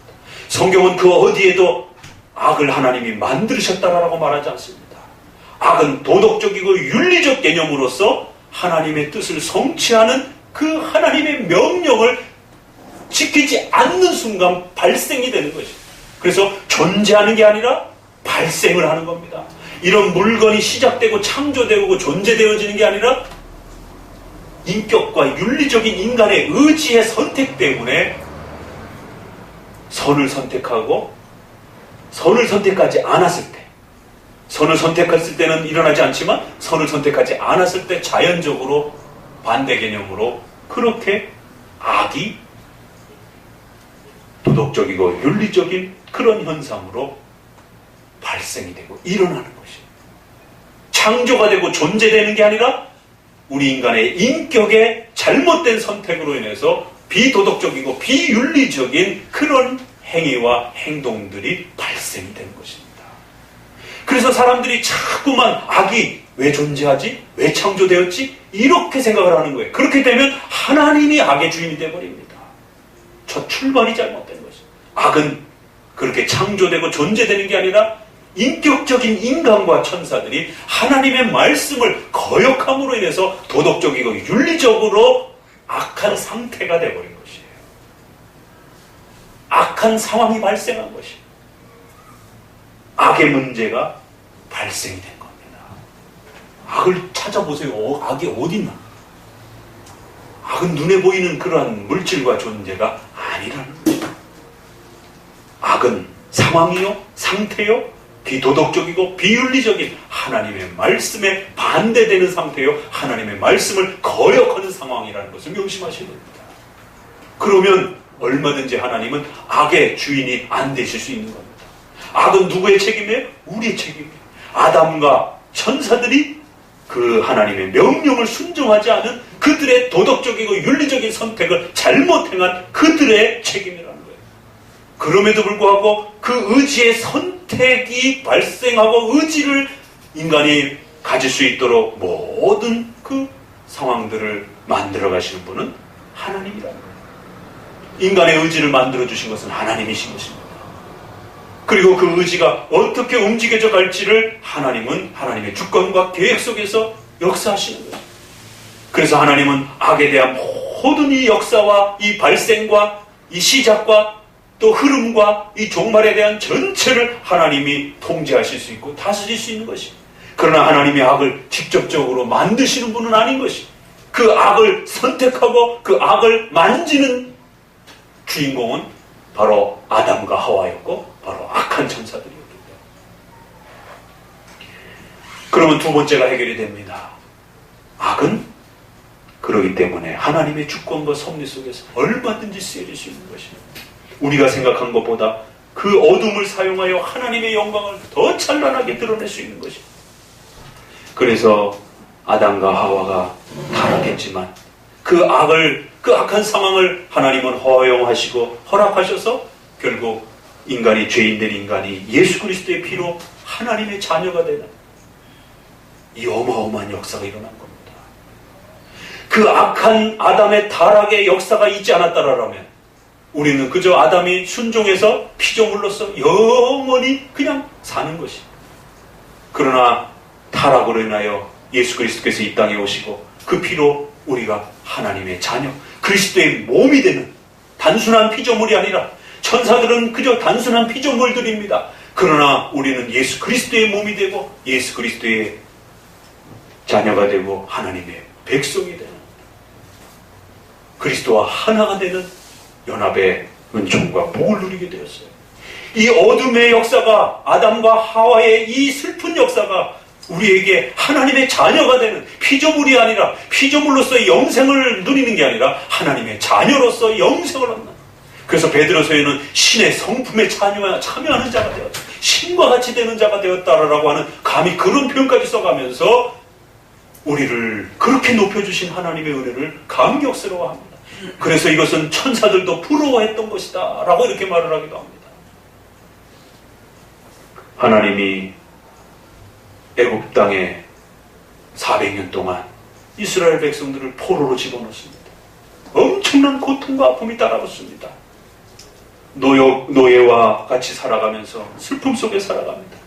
성경은 그 어디에도 악을 하나님이 만드셨다라고 말하지 않습니다. 악은 도덕적이고 윤리적 개념으로서 하나님의 뜻을 성취하는 그 하나님의 명령을 지키지 않는 순간 발생이 되는 것입니다. 그래서 존재하는 게 아니라 발생을 하는 겁니다. 이런 물건이 시작되고 창조되고 존재되어지는 게 아니라 인격과 윤리적인 인간의 의지의 선택 때문에 선을 선택하고 선을 선택하지 않았을 때 선을 선택했을 때는 일어나지 않지만 선을 선택하지 않았을 때 자연적으로 반대 개념으로 그렇게 악이 도덕적이고 윤리적인 그런 현상으로 발생이 되고 일어나는 것입니다. 창조가 되고 존재되는 게 아니라 우리 인간의 인격의 잘못된 선택으로 인해서 비도덕적이고 비윤리적인 그런 행위와 행동들이 발생이 되는 것입니다. 그래서 사람들이 자꾸만 악이 왜 존재하지? 왜 창조되었지? 이렇게 생각을 하는 거예요. 그렇게 되면 하나님이 악의 주인이 되어버립니다. 첫 출발이 잘못된 것입니다. 악은 그렇게 창조되고 존재되는 게 아니라 인격적인 인간과 천사들이 하나님의 말씀을 거역함으로 인해서 도덕적이고 윤리적으로 악한 상태가 되어버린 것이에요. 악한 상황이 발생한 것이에요. 악의 문제가 발생이 된 겁니다. 악을 찾아보세요. 악이 어디 있나? 악은 눈에 보이는 그러한 물질과 존재가 아니라는 것입니다. 악은 상황이요, 상태요, 비도덕적이고 비윤리적인 하나님의 말씀에 반대되는 상태요, 하나님의 말씀을 거역하는 상황이라는 것을 명심하셔야 됩니다. 그러면 얼마든지 하나님은 악의 주인이 안 되실 수 있는 겁니다. 악은 누구의 책임이에요? 우리의 책임이에요. 아담과 천사들이 그 하나님의 명령을 순종하지 않은 그들의 도덕적이고 윤리적인 선택을 잘못 행한 그들의 책임이라는 거예요. 그럼에도 불구하고 그 의지의 선택이 발생하고 의지를 인간이 가질 수 있도록 모든 그 상황들을 만들어 가시는 분은 하나님이라는 거예요. 인간의 의지를 만들어 주신 것은 하나님이신 것입니다. 그리고 그 의지가 어떻게 움직여져 갈지를 하나님은 하나님의 주권과 계획 속에서 역사하시는 거예요. 그래서 하나님은 악에 대한 모든 이 역사와 이 발생과 이 시작과 또 흐름과 이 종말에 대한 전체를 하나님이 통제하실 수 있고 다스릴 수 있는 것입니다. 그러나 하나님의 악을 직접적으로 만드시는 분은 아닌 것입니다. 그 악을 선택하고 그 악을 만지는 주인공은 바로 아담과 하와였고 바로 악한 천사들이었기 때문에. 그러면 두 번째가 해결이 됩니다. 악은 그러기 때문에 하나님의 주권과 섭리 속에서 얼마든지 쓰여질 수 있는 것입니다. 우리가 생각한 것보다 그 어둠을 사용하여 하나님의 영광을 더 찬란하게 드러낼 수 있는 것입니다. 그래서 아담과 하와가 타락했지만 그 악한 상황을 하나님은 허용하시고 허락하셔서 결국 인간이 죄인된 인간이 예수 그리스도의 피로 하나님의 자녀가 되는 이 어마어마한 역사가 일어난 겁니다. 그 악한 아담의 타락의 역사가 있지 않았다라면 우리는 그저 아담이 순종해서 피조물로서 영원히 그냥 사는 것입니다. 그러나 타락으로 인하여 예수 그리스도께서 이 땅에 오시고 그 피로 우리가 하나님의 자녀, 그리스도의 몸이 되는 단순한 피조물이 아니라 천사들은 그저 단순한 피조물들입니다. 그러나 우리는 예수 그리스도의 몸이 되고 예수 그리스도의 자녀가 되고 하나님의 백성이 되는 그리스도와 하나가 되는 연합의 은총과 복을 누리게 되었어요. 이 어둠의 역사가 아담과 하와의 이 슬픈 역사가 우리에게 하나님의 자녀가 되는 피조물이 아니라 피조물로서의 영생을 누리는 게 아니라 하나님의 자녀로서 영생을 얻는. 그래서 베드로서에는 신의 성품에 참여하는 자가 되었다. 신과 같이 되는 자가 되었다라고 하는 감히 그런 표현까지 써가면서 우리를 그렇게 높여주신 하나님의 은혜를 감격스러워합니다. 그래서 이것은 천사들도 부러워했던 것이다 라고 이렇게 말을 하기도 합니다. 하나님이 애굽 땅에 400년 동안 이스라엘 백성들을 포로로 집어넣습니다. 엄청난 고통과 아픔이 따라붙습니다. 노예와 같이 살아가면서 슬픔 속에 살아갑니다.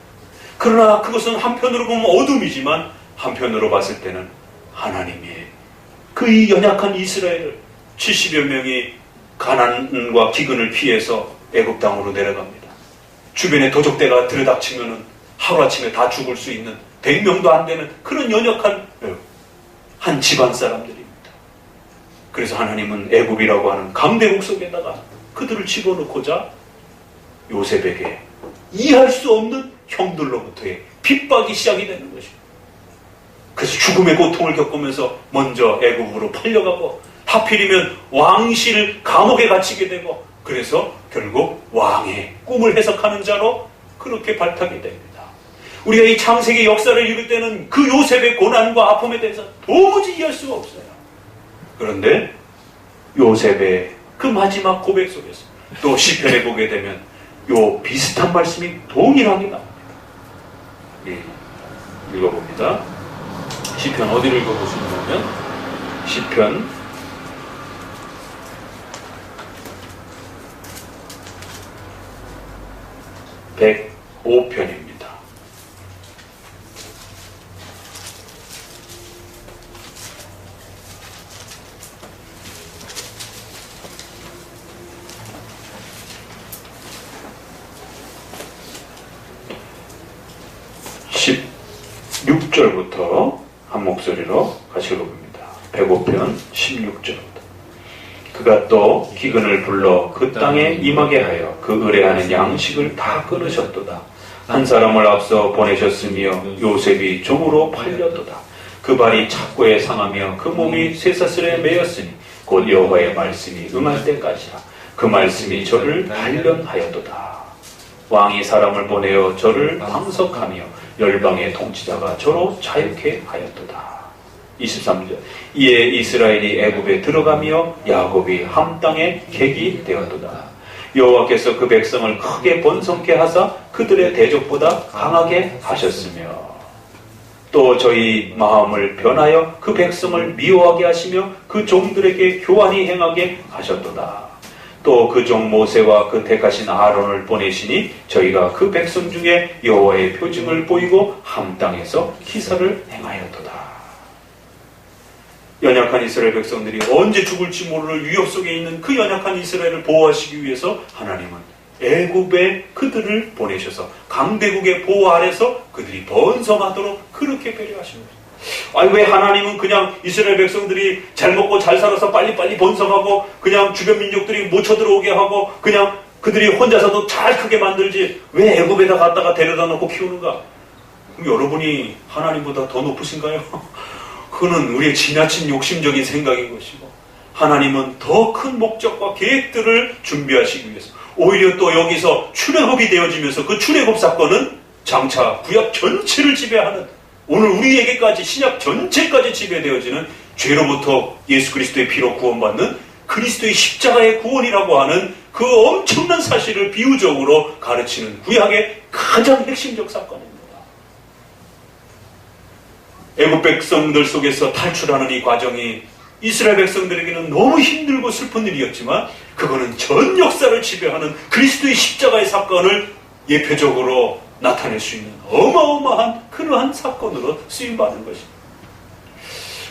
그러나 그것은 한편으로 보면 어둠이지만 한편으로 봤을 때는 하나님의 그 이 연약한 이스라엘을 70여 명이 가난과 기근을 피해서 애굽 땅으로 내려갑니다. 주변에 도적대가 들이닥치면은 하루아침에 다 죽을 수 있는 100명도 안 되는 그런 연약한 한 집안 사람들입니다. 그래서 하나님은 애굽이라고 하는 강대국 속에다가 그들을 집어넣고자 요셉에게 이해할 수 없는 형들로부터의 핍박이 시작이 되는 것입니다. 그래서 죽음의 고통을 겪으면서 먼저 애굽으로 팔려가고 하필이면 왕실 감옥에 갇히게 되고 그래서 결국 왕의 꿈을 해석하는 자로 그렇게 발탁이 됩니다. 우리가 이 창세기 역사를 읽을 때는 그 요셉의 고난과 아픔에 대해서 도무지 이해할 수가 없어요. 그런데 요셉의 그 마지막 고백 속에서 또 시편에 보게 되면 요 비슷한 말씀이 동일하게 나옵니다. 읽어봅니다. 시편 어디를 읽어보시냐면 시편 105편입니다. 십 6절부터 한 목소리로 같이 읽어봅니다. 105편 16절부터. 그가 또 기근을 불러 그 땅에 임하게 하여 그 의뢰하는 양식을 다 끊으셨도다. 한 사람을 앞서 보내셨으며 요셉이 종으로 팔렸도다. 그 발이 착고에 상하며 그 몸이 쇠사슬에 매였으니 곧 여호와의 말씀이 응할 때까지라. 그 말씀이 저를 단련하였도다. 왕이 사람을 보내어 저를 방석하며 열방의 통치자가 저로 자유케 하였도다. 23절. 이에 이스라엘이 애굽에 들어가며 야곱이 함 땅에 객이 되었도다. 여호와께서 그 백성을 크게 번성케 하사 그들의 대적보다 강하게 하셨으며 또 저희 마음을 변하여 그 백성을 미워하게 하시며 그 종들에게 교활히 행하게 하셨도다. 또 그 종 모세와 그 택하신 아론을 보내시니 저희가 그 백성 중에 여호와의 표징을 보이고 함 땅에서 기사를 행하였도다. 연약한 이스라엘 백성들이 언제 죽을지 모를 위협 속에 있는 그 연약한 이스라엘을 보호하시기 위해서 하나님은 애굽에 그들을 보내셔서 강대국의 보호 아래서 그들이 번성하도록 그렇게 배려하신 거예요. 아니 왜 하나님은 그냥 이스라엘 백성들이 잘 먹고 잘 살아서 빨리빨리 번성하고 그냥 주변 민족들이 못 쳐들어오게 하고 그냥 그들이 혼자서도 잘 크게 만들지 왜 애굽에다 갖다가 데려다 놓고 키우는가? 그럼 여러분이 하나님보다 더 높으신가요? 그는 우리의 지나친 욕심적인 생각인 것이고 하나님은 더 큰 목적과 계획들을 준비하시기 위해서 오히려 또 여기서 출애굽이 되어지면서 그 출애굽 사건은 장차 구약 전체를 지배하는 오늘 우리에게까지 신약 전체까지 지배되어지는 죄로부터 예수 그리스도의 피로 구원받는 그리스도의 십자가의 구원이라고 하는 그 엄청난 사실을 비유적으로 가르치는 구약의 가장 핵심적 사건입니다. 애굽 백성들 속에서 탈출하는 이 과정이 이스라엘 백성들에게는 너무 힘들고 슬픈 일이었지만 그거는 전 역사를 지배하는 그리스도의 십자가의 사건을 예표적으로 나타낼 수 있는 어마어마한 그러한 사건으로 쓰임받는 것입니다.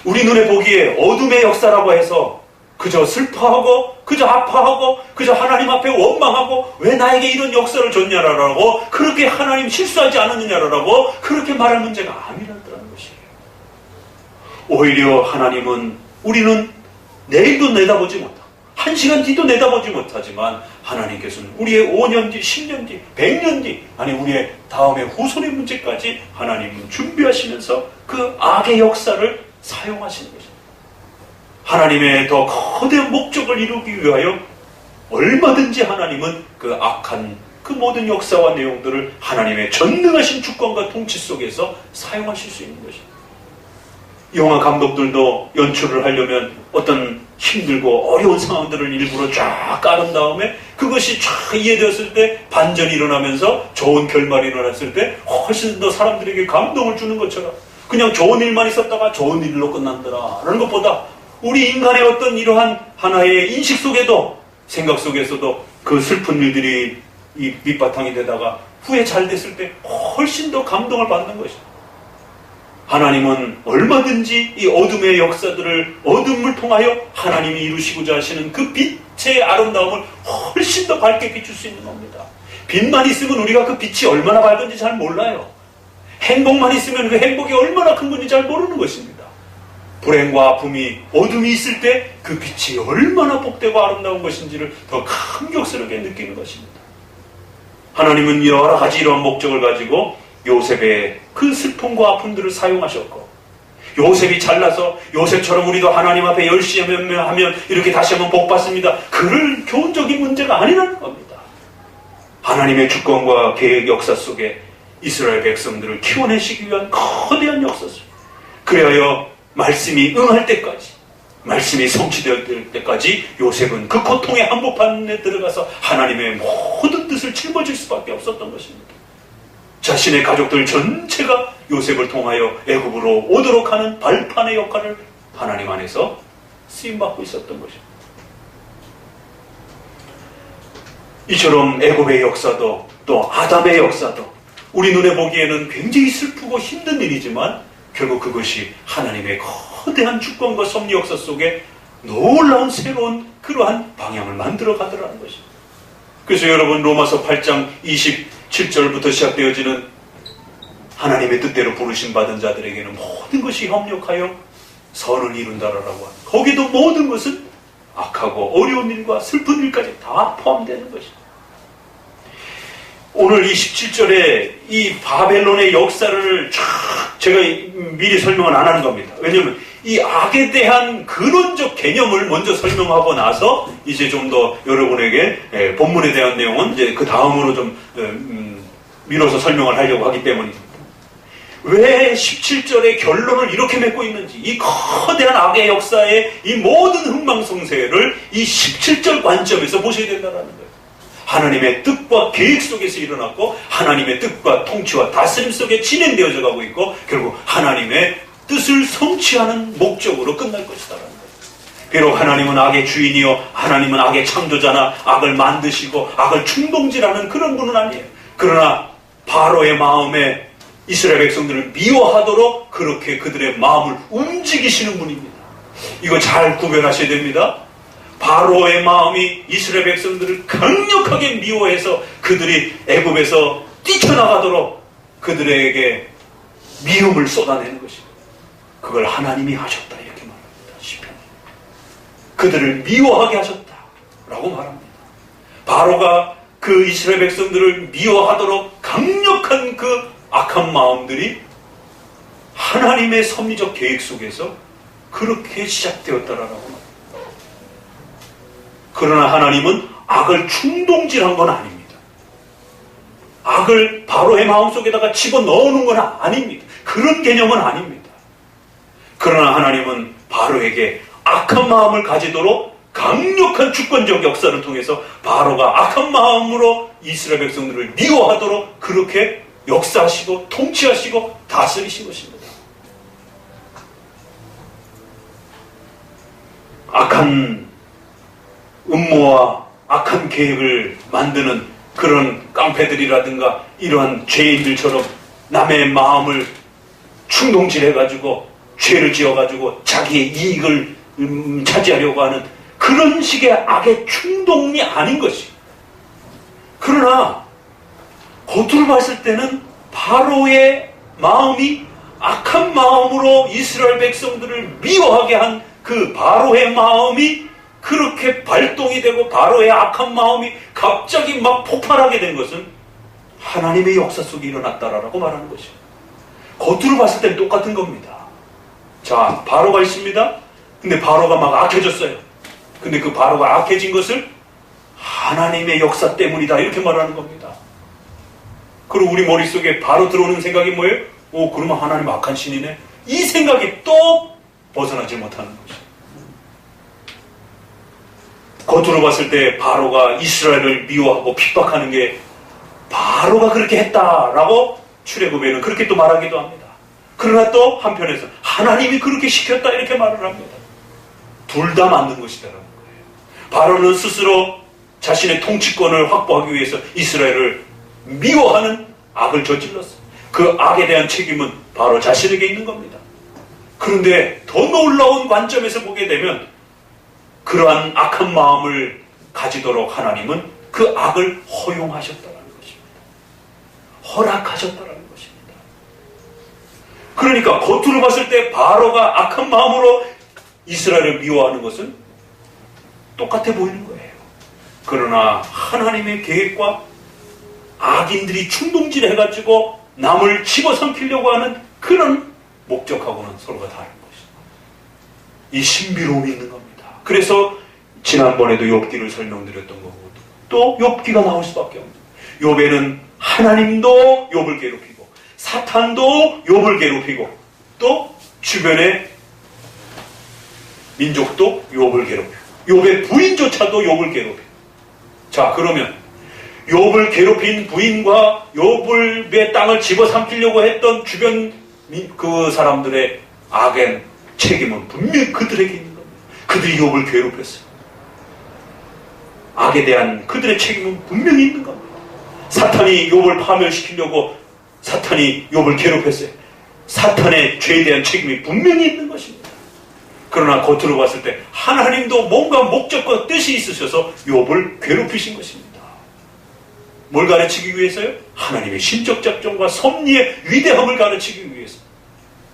우리 눈에 보기에 어둠의 역사라고 해서 그저 슬퍼하고 그저 아파하고 그저 하나님 앞에 원망하고 왜 나에게 이런 역사를 줬냐라고 그렇게 하나님 실수하지 않았느냐라고 그렇게 말할 문제가 아니라는 것이에요. 오히려 하나님은 우리는 내일도 내다보지 못하고 1시간 뒤도 내다보지 못하지만 하나님께서는 우리의 5년 뒤, 10년 뒤, 100년 뒤 아니 우리의 다음의 후손의 문제까지 하나님은 준비하시면서 그 악의 역사를 사용하시는 것입니다. 하나님의 더 거대한 목적을 이루기 위하여 얼마든지 하나님은 그 악한 그 모든 역사와 내용들을 하나님의 전능하신 주권과 통치 속에서 사용하실 수 있는 것입니다. 영화 감독들도 연출을 하려면 어떤 힘들고 어려운 상황들을 일부러 쫙 깔은 다음에 그것이 쫙 이해되었을 때 반전이 일어나면서 좋은 결말이 일어났을 때 훨씬 더 사람들에게 감동을 주는 것처럼 그냥 좋은 일만 있었다가 좋은 일로 끝난다라는 것보다 우리 인간의 어떤 이러한 하나의 인식 속에도 생각 속에서도 그 슬픈 일들이 이 밑바탕이 되다가 후에 잘 됐을 때 훨씬 더 감동을 받는 것입니다. 하나님은 얼마든지 이 어둠의 역사들을 어둠을 통하여 하나님이 이루시고자 하시는 그 빛의 아름다움을 훨씬 더 밝게 비출 수 있는 겁니다. 빛만 있으면 우리가 그 빛이 얼마나 밝은지 잘 몰라요. 행복만 있으면 그 행복이 얼마나 큰 건지 잘 모르는 것입니다. 불행과 아픔이 어둠이 있을 때 그 빛이 얼마나 복되고 아름다운 것인지를 더 감격스럽게 느끼는 것입니다. 하나님은 여러 가지 이러한 목적을 가지고 요셉의 그 슬픔과 아픔들을 사용하셨고 요셉이 잘나서 요셉처럼 우리도 하나님 앞에 열심히 하면 이렇게 다시 한번 복 받습니다. 그럴 교훈적인 문제가 아니라는 겁니다. 하나님의 주권과 계획 역사 속에 이스라엘 백성들을 키워내시기 위한 거대한 역사 속에 그리하여 말씀이 응할 때까지, 말씀이 성취될 때까지 요셉은 그 고통의 한복판에 들어가서 하나님의 모든 뜻을 짊어질 수밖에 없었던 것입니다. 자신의 가족들 전체가 요셉을 통하여 애굽으로 오도록 하는 발판의 역할을 하나님 안에서 쓰임받고 있었던 것입니다. 이처럼 애굽의 역사도 또 아담의 역사도 우리 눈에 보기에는 굉장히 슬프고 힘든 일이지만 결국 그것이 하나님의 거대한 주권과 섭리 역사 속에 놀라운 새로운 그러한 방향을 만들어 가더라는 것입니다. 그래서 여러분 로마서 8장 27절부터 시작되어지는 하나님의 뜻대로 부르심 받은 자들에게는 모든 것이 협력하여 선을 이룬다라고 합니다. 거기도 모든 것은 악하고 어려운 일과 슬픈 일까지 다 포함되는 것입니다. 오늘 이 17절에 이 바벨론의 역사를 제가 미리 설명을 안 하는 겁니다. 왜냐하면 이 악에 대한 근원적 개념을 먼저 설명하고 나서 이제 좀 더 여러분에게 본문에 대한 내용은 이제 그 다음으로 좀 미뤄서 설명을 하려고 하기 때문입니다. 왜 17절의 결론을 이렇게 맺고 있는지, 이 거대한 악의 역사의 이 모든 흥망성쇠를 이 17절 관점에서 보셔야 된다는 거예요. 하나님의 뜻과 계획 속에서 일어났고 하나님의 뜻과 통치와 다스림 속에 진행되어져 가고 있고 결국 하나님의 뜻을 성취하는 목적으로 끝날 것이다라는 거예요. 비록 하나님은 악의 주인이요 하나님은 악의 창조자나 악을 만드시고 악을 충동질하는 그런 분은 아니에요. 그러나 바로의 마음에 이스라엘 백성들을 미워하도록 그렇게 그들의 마음을 움직이시는 분입니다. 이거 잘 구별하셔야 됩니다. 바로의 마음이 이스라엘 백성들을 강력하게 미워해서 그들이 애굽에서 뛰쳐나가도록 그들에게 미움을 쏟아내는 것입니다. 그걸 하나님이 하셨다 이렇게 말합니다. 시편. 그들을 미워하게 하셨다라고 말합니다. 바로가 그 이스라엘 백성들을 미워하도록 강력한 그 악한 마음들이 하나님의 섭리적 계획 속에서 그렇게 시작되었다라고 합니다. 그러나 하나님은 악을 충동질한 건 아닙니다. 악을 바로의 마음속에다가 집어넣는 건 아닙니다. 그런 개념은 아닙니다. 그러나 하나님은 바로에게 악한 마음을 가지도록 강력한 주권적 역사를 통해서 바로가 악한 마음으로 이스라엘 백성들을 미워하도록 그렇게 역사하시고 통치하시고 다스리신 것입니다. 악한 음모와 악한 계획을 만드는 그런 깡패들이라든가 이러한 죄인들처럼 남의 마음을 충동질해가지고 죄를 지어가지고 자기의 이익을 차지하려고 하는 그런 식의 악의 충동이 아닌 것이. 그러나 겉으로 봤을 때는 바로의 마음이 악한 마음으로 이스라엘 백성들을 미워하게 한 그 바로의 마음이 그렇게 발동이 되고 바로의 악한 마음이 갑자기 막 폭발하게 된 것은 하나님의 역사 속에 일어났다라고 말하는 것이에요. 겉으로 봤을 때는 똑같은 겁니다. 자, 바로가 있습니다. 근데 바로가 막 악해졌어요. 근데 그 바로가 악해진 것을 하나님의 역사 때문이다 이렇게 말하는 겁니다. 그리고 우리 머릿속에 바로 들어오는 생각이 뭐예요? 그러면 하나님 악한 신이네. 이 생각이 또 벗어나지 못하는 것이에요. 겉으로 봤을 때 바로가 이스라엘을 미워하고 핍박하는 게 바로가 그렇게 했다라고 출애굽에는 그렇게 또 말하기도 합니다. 그러나 또 한편에서 하나님이 그렇게 시켰다 이렇게 말을 합니다. 둘 다 맞는 것이다라는 거예요. 바로는 스스로 자신의 통치권을 확보하기 위해서 이스라엘을 미워하는 악을 저질렀어요. 그 악에 대한 책임은 바로 자신에게 있는 겁니다. 그런데 더 놀라운 관점에서 보게 되면 그러한 악한 마음을 가지도록 하나님은 그 악을 허용하셨다는 것입니다. 허락하셨다는 것입니다. 그러니까 겉으로 봤을 때 바로가 악한 마음으로 이스라엘을 미워하는 것은 똑같아 보이는 거예요. 그러나 하나님의 계획과 악인들이 충동질해가지고 남을 집어삼키려고 하는 그런 목적하고는 서로가 다른 것입니다. 이 신비로움이 있는 겁니다. 그래서 지난번에도 욥기를 설명드렸던 거고 또 욥기가 나올 수밖에 없는 거예요. 욥에는 하나님도 욥을 괴롭히고 사탄도 욥을 괴롭히고 또 주변의 민족도 욥을 괴롭히고 욥의 부인조차도 욥을 괴롭히고. 자, 그러면 욥을 괴롭힌 부인과 욥의 땅을 집어삼키려고 했던 주변 그 사람들의 악의 책임은 분명히 그들에게 있는 겁니다. 그들이 욥을 괴롭혔어요. 악에 대한 그들의 책임은 분명히 있는 겁니다. 사탄이 욥을 파멸시키려고 사탄이 욥을 괴롭혔어요. 사탄의 죄에 대한 책임이 분명히 있는 것입니다. 그러나 겉으로 봤을 때 하나님도 뭔가 목적과 뜻이 있으셔서 욥을 괴롭히신 것입니다. 뭘 가르치기 위해서요? 하나님의 신적 작정과 섭리의 위대함을 가르치기 위해서.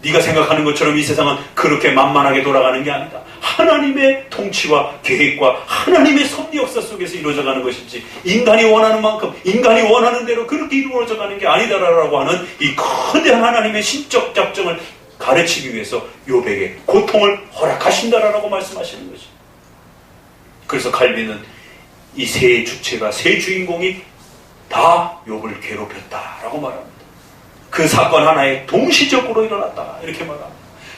네가 생각하는 것처럼 이 세상은 그렇게 만만하게 돌아가는 게 아니다. 하나님의 통치와 계획과 하나님의 섭리 역사 속에서 이루어져가는 것이지 인간이 원하는 만큼 인간이 원하는 대로 그렇게 이루어져가는 게 아니다라고 하는 이 거대한 하나님의 신적 작정을 가르치기 위해서 욥에게 고통을 허락하신다라고 말씀하시는 것입니다. 그래서 칼빈은 이 세 주체가 세 주인공이 다 욥을 괴롭혔다라고 말합니다. 그 사건 하나에 동시적으로 일어났다 이렇게 말합니다.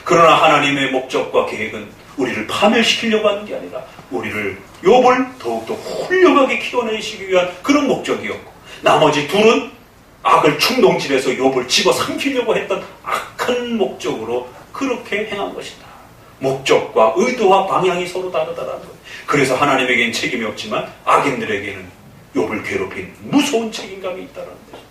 그러나 하나님의 목적과 계획은 우리를 파멸시키려고 하는 게 아니라 우리를 욥을 더욱더 훌륭하게 키워내시기 위한 그런 목적이었고 나머지 둘은 악을 충동질해서 욥을 집어삼키려고 했던 악한 목적으로 그렇게 행한 것이다. 목적과 의도와 방향이 서로 다르다는 거예요. 그래서 하나님에게는 책임이 없지만 악인들에게는 욥을 괴롭힌 무서운 책임감이 있다는 것입니다.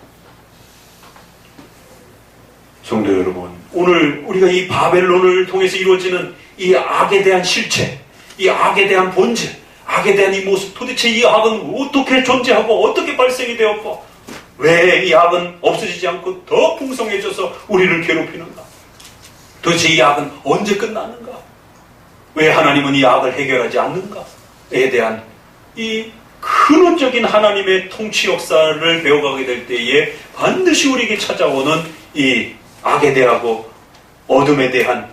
성도 여러분, 오늘 우리가 이 바벨론을 통해서 이루어지는 이 악에 대한 실체, 이 악에 대한 본질, 악에 대한 이 모습, 도대체 이 악은 어떻게 존재하고 어떻게 발생이 되었고 왜 이 악은 없어지지 않고 더 풍성해져서 우리를 괴롭히는가? 도대체 이 악은 언제 끝나는가? 왜 하나님은 이 악을 해결하지 않는가에 대한 이 근원적인 하나님의 통치 역사를 배워가게 될 때에 반드시 우리에게 찾아오는 이 악에 대하고 어둠에 대한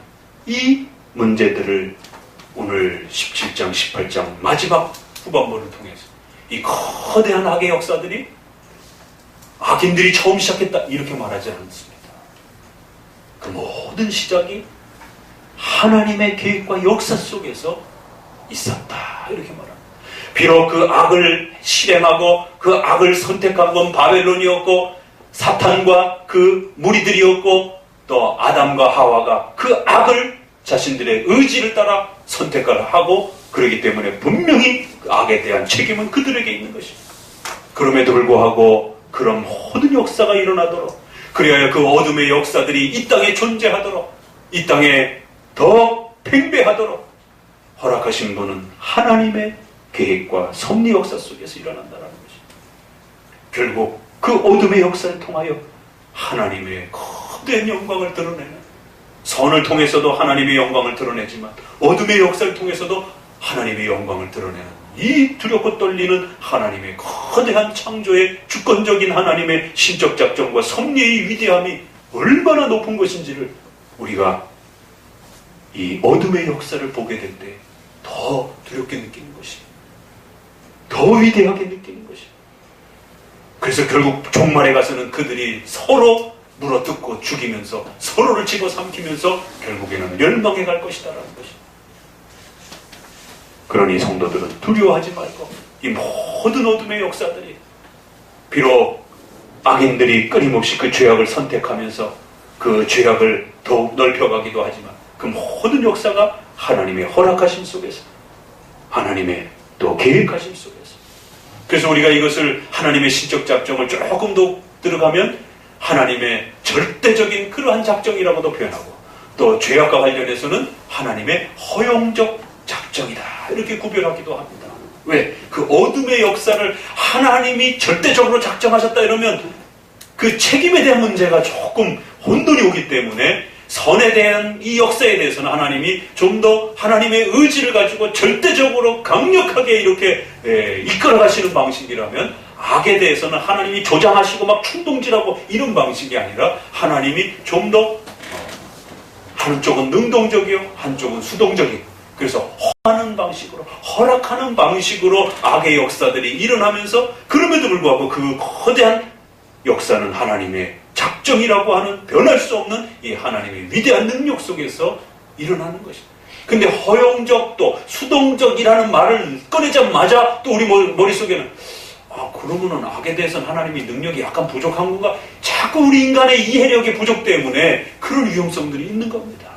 이 문제들을 오늘 17장, 18장 마지막 후반부를 통해서 이 거대한 악의 역사들이 악인들이 처음 시작했다 이렇게 말하지 않습니다. 그 모든 시작이 하나님의 계획과 역사 속에서 있었다 이렇게 말합니다. 비록 그 악을 실행하고 그 악을 선택한 건 바벨론이었고 사탄과 그 무리들이었고 또 아담과 하와가 그 악을 자신들의 의지를 따라 선택을 하고 그러기 때문에 분명히 그 악에 대한 책임은 그들에게 있는 것입니다. 그럼에도 불구하고 그런 모든 역사가 일어나도록 그리하여 그 어둠의 역사들이 이 땅에 존재하도록 이 땅에 더 팽배하도록 허락하신 분은 하나님의 계획과 섭리 역사 속에서 일어난다는 것입니다. 결국 그 어둠의 역사를 통하여 하나님의 거대한 영광을 드러내는 선을 통해서도 하나님의 영광을 드러내지만 어둠의 역사를 통해서도 하나님의 영광을 드러내는 이 두렵고 떨리는 하나님의 거대한 창조의 주권적인 하나님의 신적 작정과 섭리의 위대함이 얼마나 높은 것인지를 우리가 이 어둠의 역사를 보게 될 때 더 두렵게 느끼는 것입니다. 더 위대하게 느끼는 것입니다. 그래서 결국 종말에 가서는 그들이 서로 물어뜯고 죽이면서 서로를 집어삼키면서 결국에는 멸망해 갈 것이다라는 것입니다. 그러니 성도들은 두려워하지 말고 이 모든 어둠의 역사들이 비록 악인들이 끊임없이 그 죄악을 선택하면서 그 죄악을 더욱 넓혀가기도 하지만 그 모든 역사가 하나님의 허락하심 속에서 하나님의 또 계획하심 속에서 그래서 우리가 이것을 하나님의 신적 작정을 조금 더 들어가면 하나님의 절대적인 그러한 작정이라고도 표현하고 또 죄악과 관련해서는 하나님의 허용적 작정이다 이렇게 구별하기도 합니다. 왜? 그 어둠의 역사를 하나님이 절대적으로 작정하셨다 이러면 그 책임에 대한 문제가 조금 혼돈이 오기 때문에 선에 대한 이 역사에 대해서는 하나님이 좀 더 하나님의 의지를 가지고 절대적으로 강력하게 이렇게 이끌어가시는 방식이라면 악에 대해서는 하나님이 조장하시고 막 충동질하고 이런 방식이 아니라 하나님이 좀 더 한쪽은 능동적이요, 한쪽은 수동적이고, 그래서 허하는 방식으로, 허락하는 방식으로 악의 역사들이 일어나면서, 그럼에도 불구하고 그 거대한 역사는 하나님의 작정이라고 하는 변할 수 없는 이 하나님의 위대한 능력 속에서 일어나는 것입니다. 근데 허용적 또 수동적이라는 말을 꺼내자마자 또 우리 머릿속에는 그러면은 악에 대해서는 하나님의 능력이 약간 부족한 건가? 자꾸 우리 인간의 이해력의 부족 때문에 그런 위험성들이 있는 겁니다.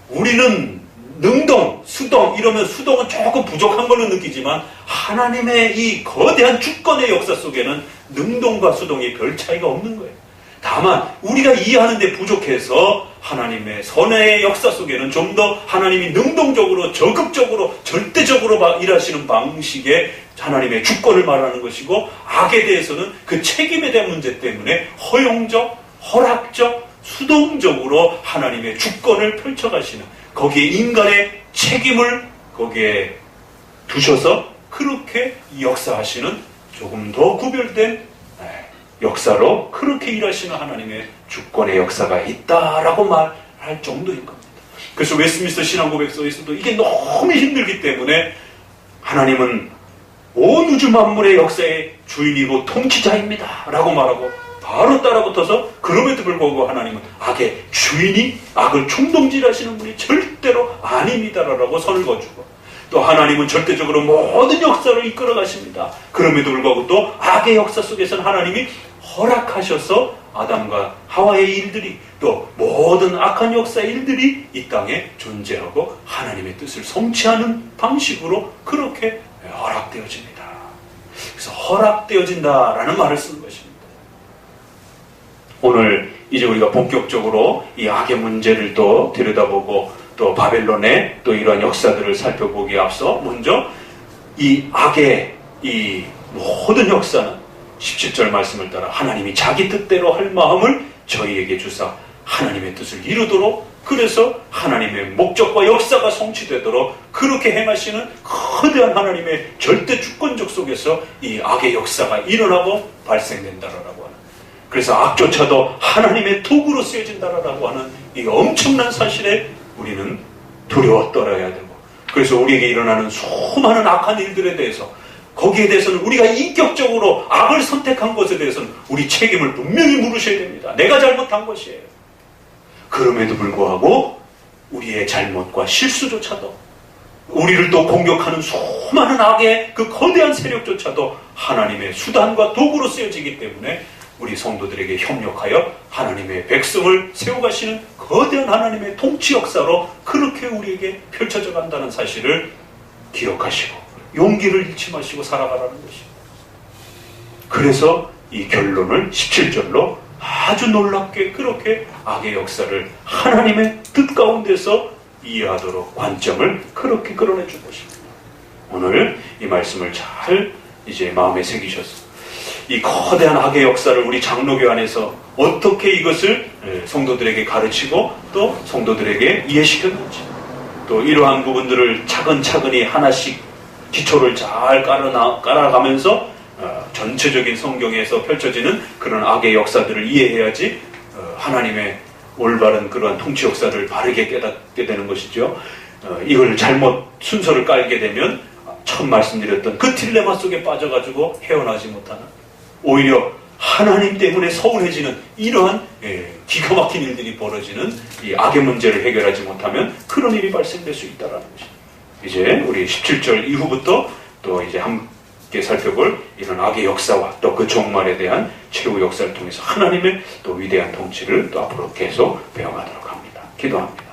우리는 능동, 수동 이러면 수동은 조금 부족한 걸로 느끼지만 하나님의 이 거대한 주권의 역사 속에는 능동과 수동이 별 차이가 없는 거예요. 다만 우리가 이해하는 데 부족해서 하나님의 선의 역사 속에는 좀 더 하나님이 능동적으로 적극적으로 절대적으로 일하시는 방식의 하나님의 주권을 말하는 것이고, 악에 대해서는 그 책임에 대한 문제 때문에 허용적, 허락적, 수동적으로 하나님의 주권을 펼쳐가시는, 거기에 인간의 책임을 거기에 두셔서 그렇게 역사하시는 조금 더 구별된 역사로 그렇게 일하시는 하나님의 주권의 역사가 있다라고 말할 정도인 겁니다. 그래서 웨스트민스터 신앙고백서에서도 이게 너무 힘들기 때문에 하나님은 온 우주 만물의 역사의 주인이고 통치자입니다 라고 말하고, 바로 따라붙어서 그럼에도 불구하고 하나님은 악의 주인이, 악을 충동질하시는 분이 절대로 아닙니다라고 선을 거주고, 또 하나님은 절대적으로 모든 역사를 이끌어 가십니다. 그럼에도 불구하고 또 악의 역사 속에서는 하나님이 허락하셔서 아담과 하와의 일들이, 또 모든 악한 역사의 일들이 이 땅에 존재하고 하나님의 뜻을 성취하는 방식으로 그렇게 허락되어집니다. 그래서 허락되어진다라는 말을 쓰는 것입니다. 오늘 이제 우리가 본격적으로 이 악의 문제를 또 들여다보고 또 바벨론의 또 이러한 역사들을 살펴보기에 앞서 먼저 이 악의 이 모든 역사는 17절 말씀을 따라 하나님이 자기 뜻대로 할 마음을 저희에게 주사 하나님의 뜻을 이루도록, 그래서 하나님의 목적과 역사가 성취되도록 그렇게 행하시는 거대한 하나님의 절대 주권적 속에서 이 악의 역사가 일어나고 발생된다라고 하는, 그래서 악조차도 하나님의 도구로 쓰여진다라고 하는 이 엄청난 사실에 우리는 두려워 떨어야 되고, 그래서 우리에게 일어나는 수많은 악한 일들에 대해서, 거기에 대해서는 우리가 인격적으로 악을 선택한 것에 대해서는 우리 책임을 분명히 물으셔야 됩니다. 내가 잘못한 것이에요. 그럼에도 불구하고 우리의 잘못과 실수조차도, 우리를 또 공격하는 수많은 악의 그 거대한 세력조차도 하나님의 수단과 도구로 쓰여지기 때문에 우리 성도들에게 협력하여 하나님의 백성을 세워가시는 거대한 하나님의 통치 역사로 그렇게 우리에게 펼쳐져 간다는 사실을 기억하시고 용기를 잃지 마시고 살아가라는 것입니다. 그래서 이 결론을 17절로 아주 놀랍게 그렇게 악의 역사를 하나님의 뜻 가운데서 이해하도록 관점을 그렇게 끌어내 준 것입니다. 오늘 이 말씀을 잘 이제 마음에 새기셔서 이 거대한 악의 역사를 우리 장로교 안에서 어떻게 이것을 성도들에게 가르치고 또 성도들에게 이해시켰는지, 또 이러한 부분들을 차근차근히 하나씩 기초를 잘 깔아가면서 전체적인 성경에서 펼쳐지는 그런 악의 역사들을 이해해야지 하나님의 올바른 그러한 통치 역사를 바르게 깨닫게 되는 것이죠. 이걸 잘못 순서를 깔게 되면 처음 말씀드렸던 그 딜레마 속에 빠져가지고 헤어나지 못하는, 오히려 하나님 때문에 서운해지는 이러한 기가 막힌 일들이 벌어지는 이 악의 문제를 해결하지 못하면 그런 일이 발생될 수 있다는 것입니다. 이제 우리 17절 이후부터 또 이제 함께 살펴볼 이런 악의 역사와 또 그 종말에 대한 최후 역사를 통해서 하나님의 또 위대한 통치를 또 앞으로 계속 배워가도록 합니다. 기도합니다.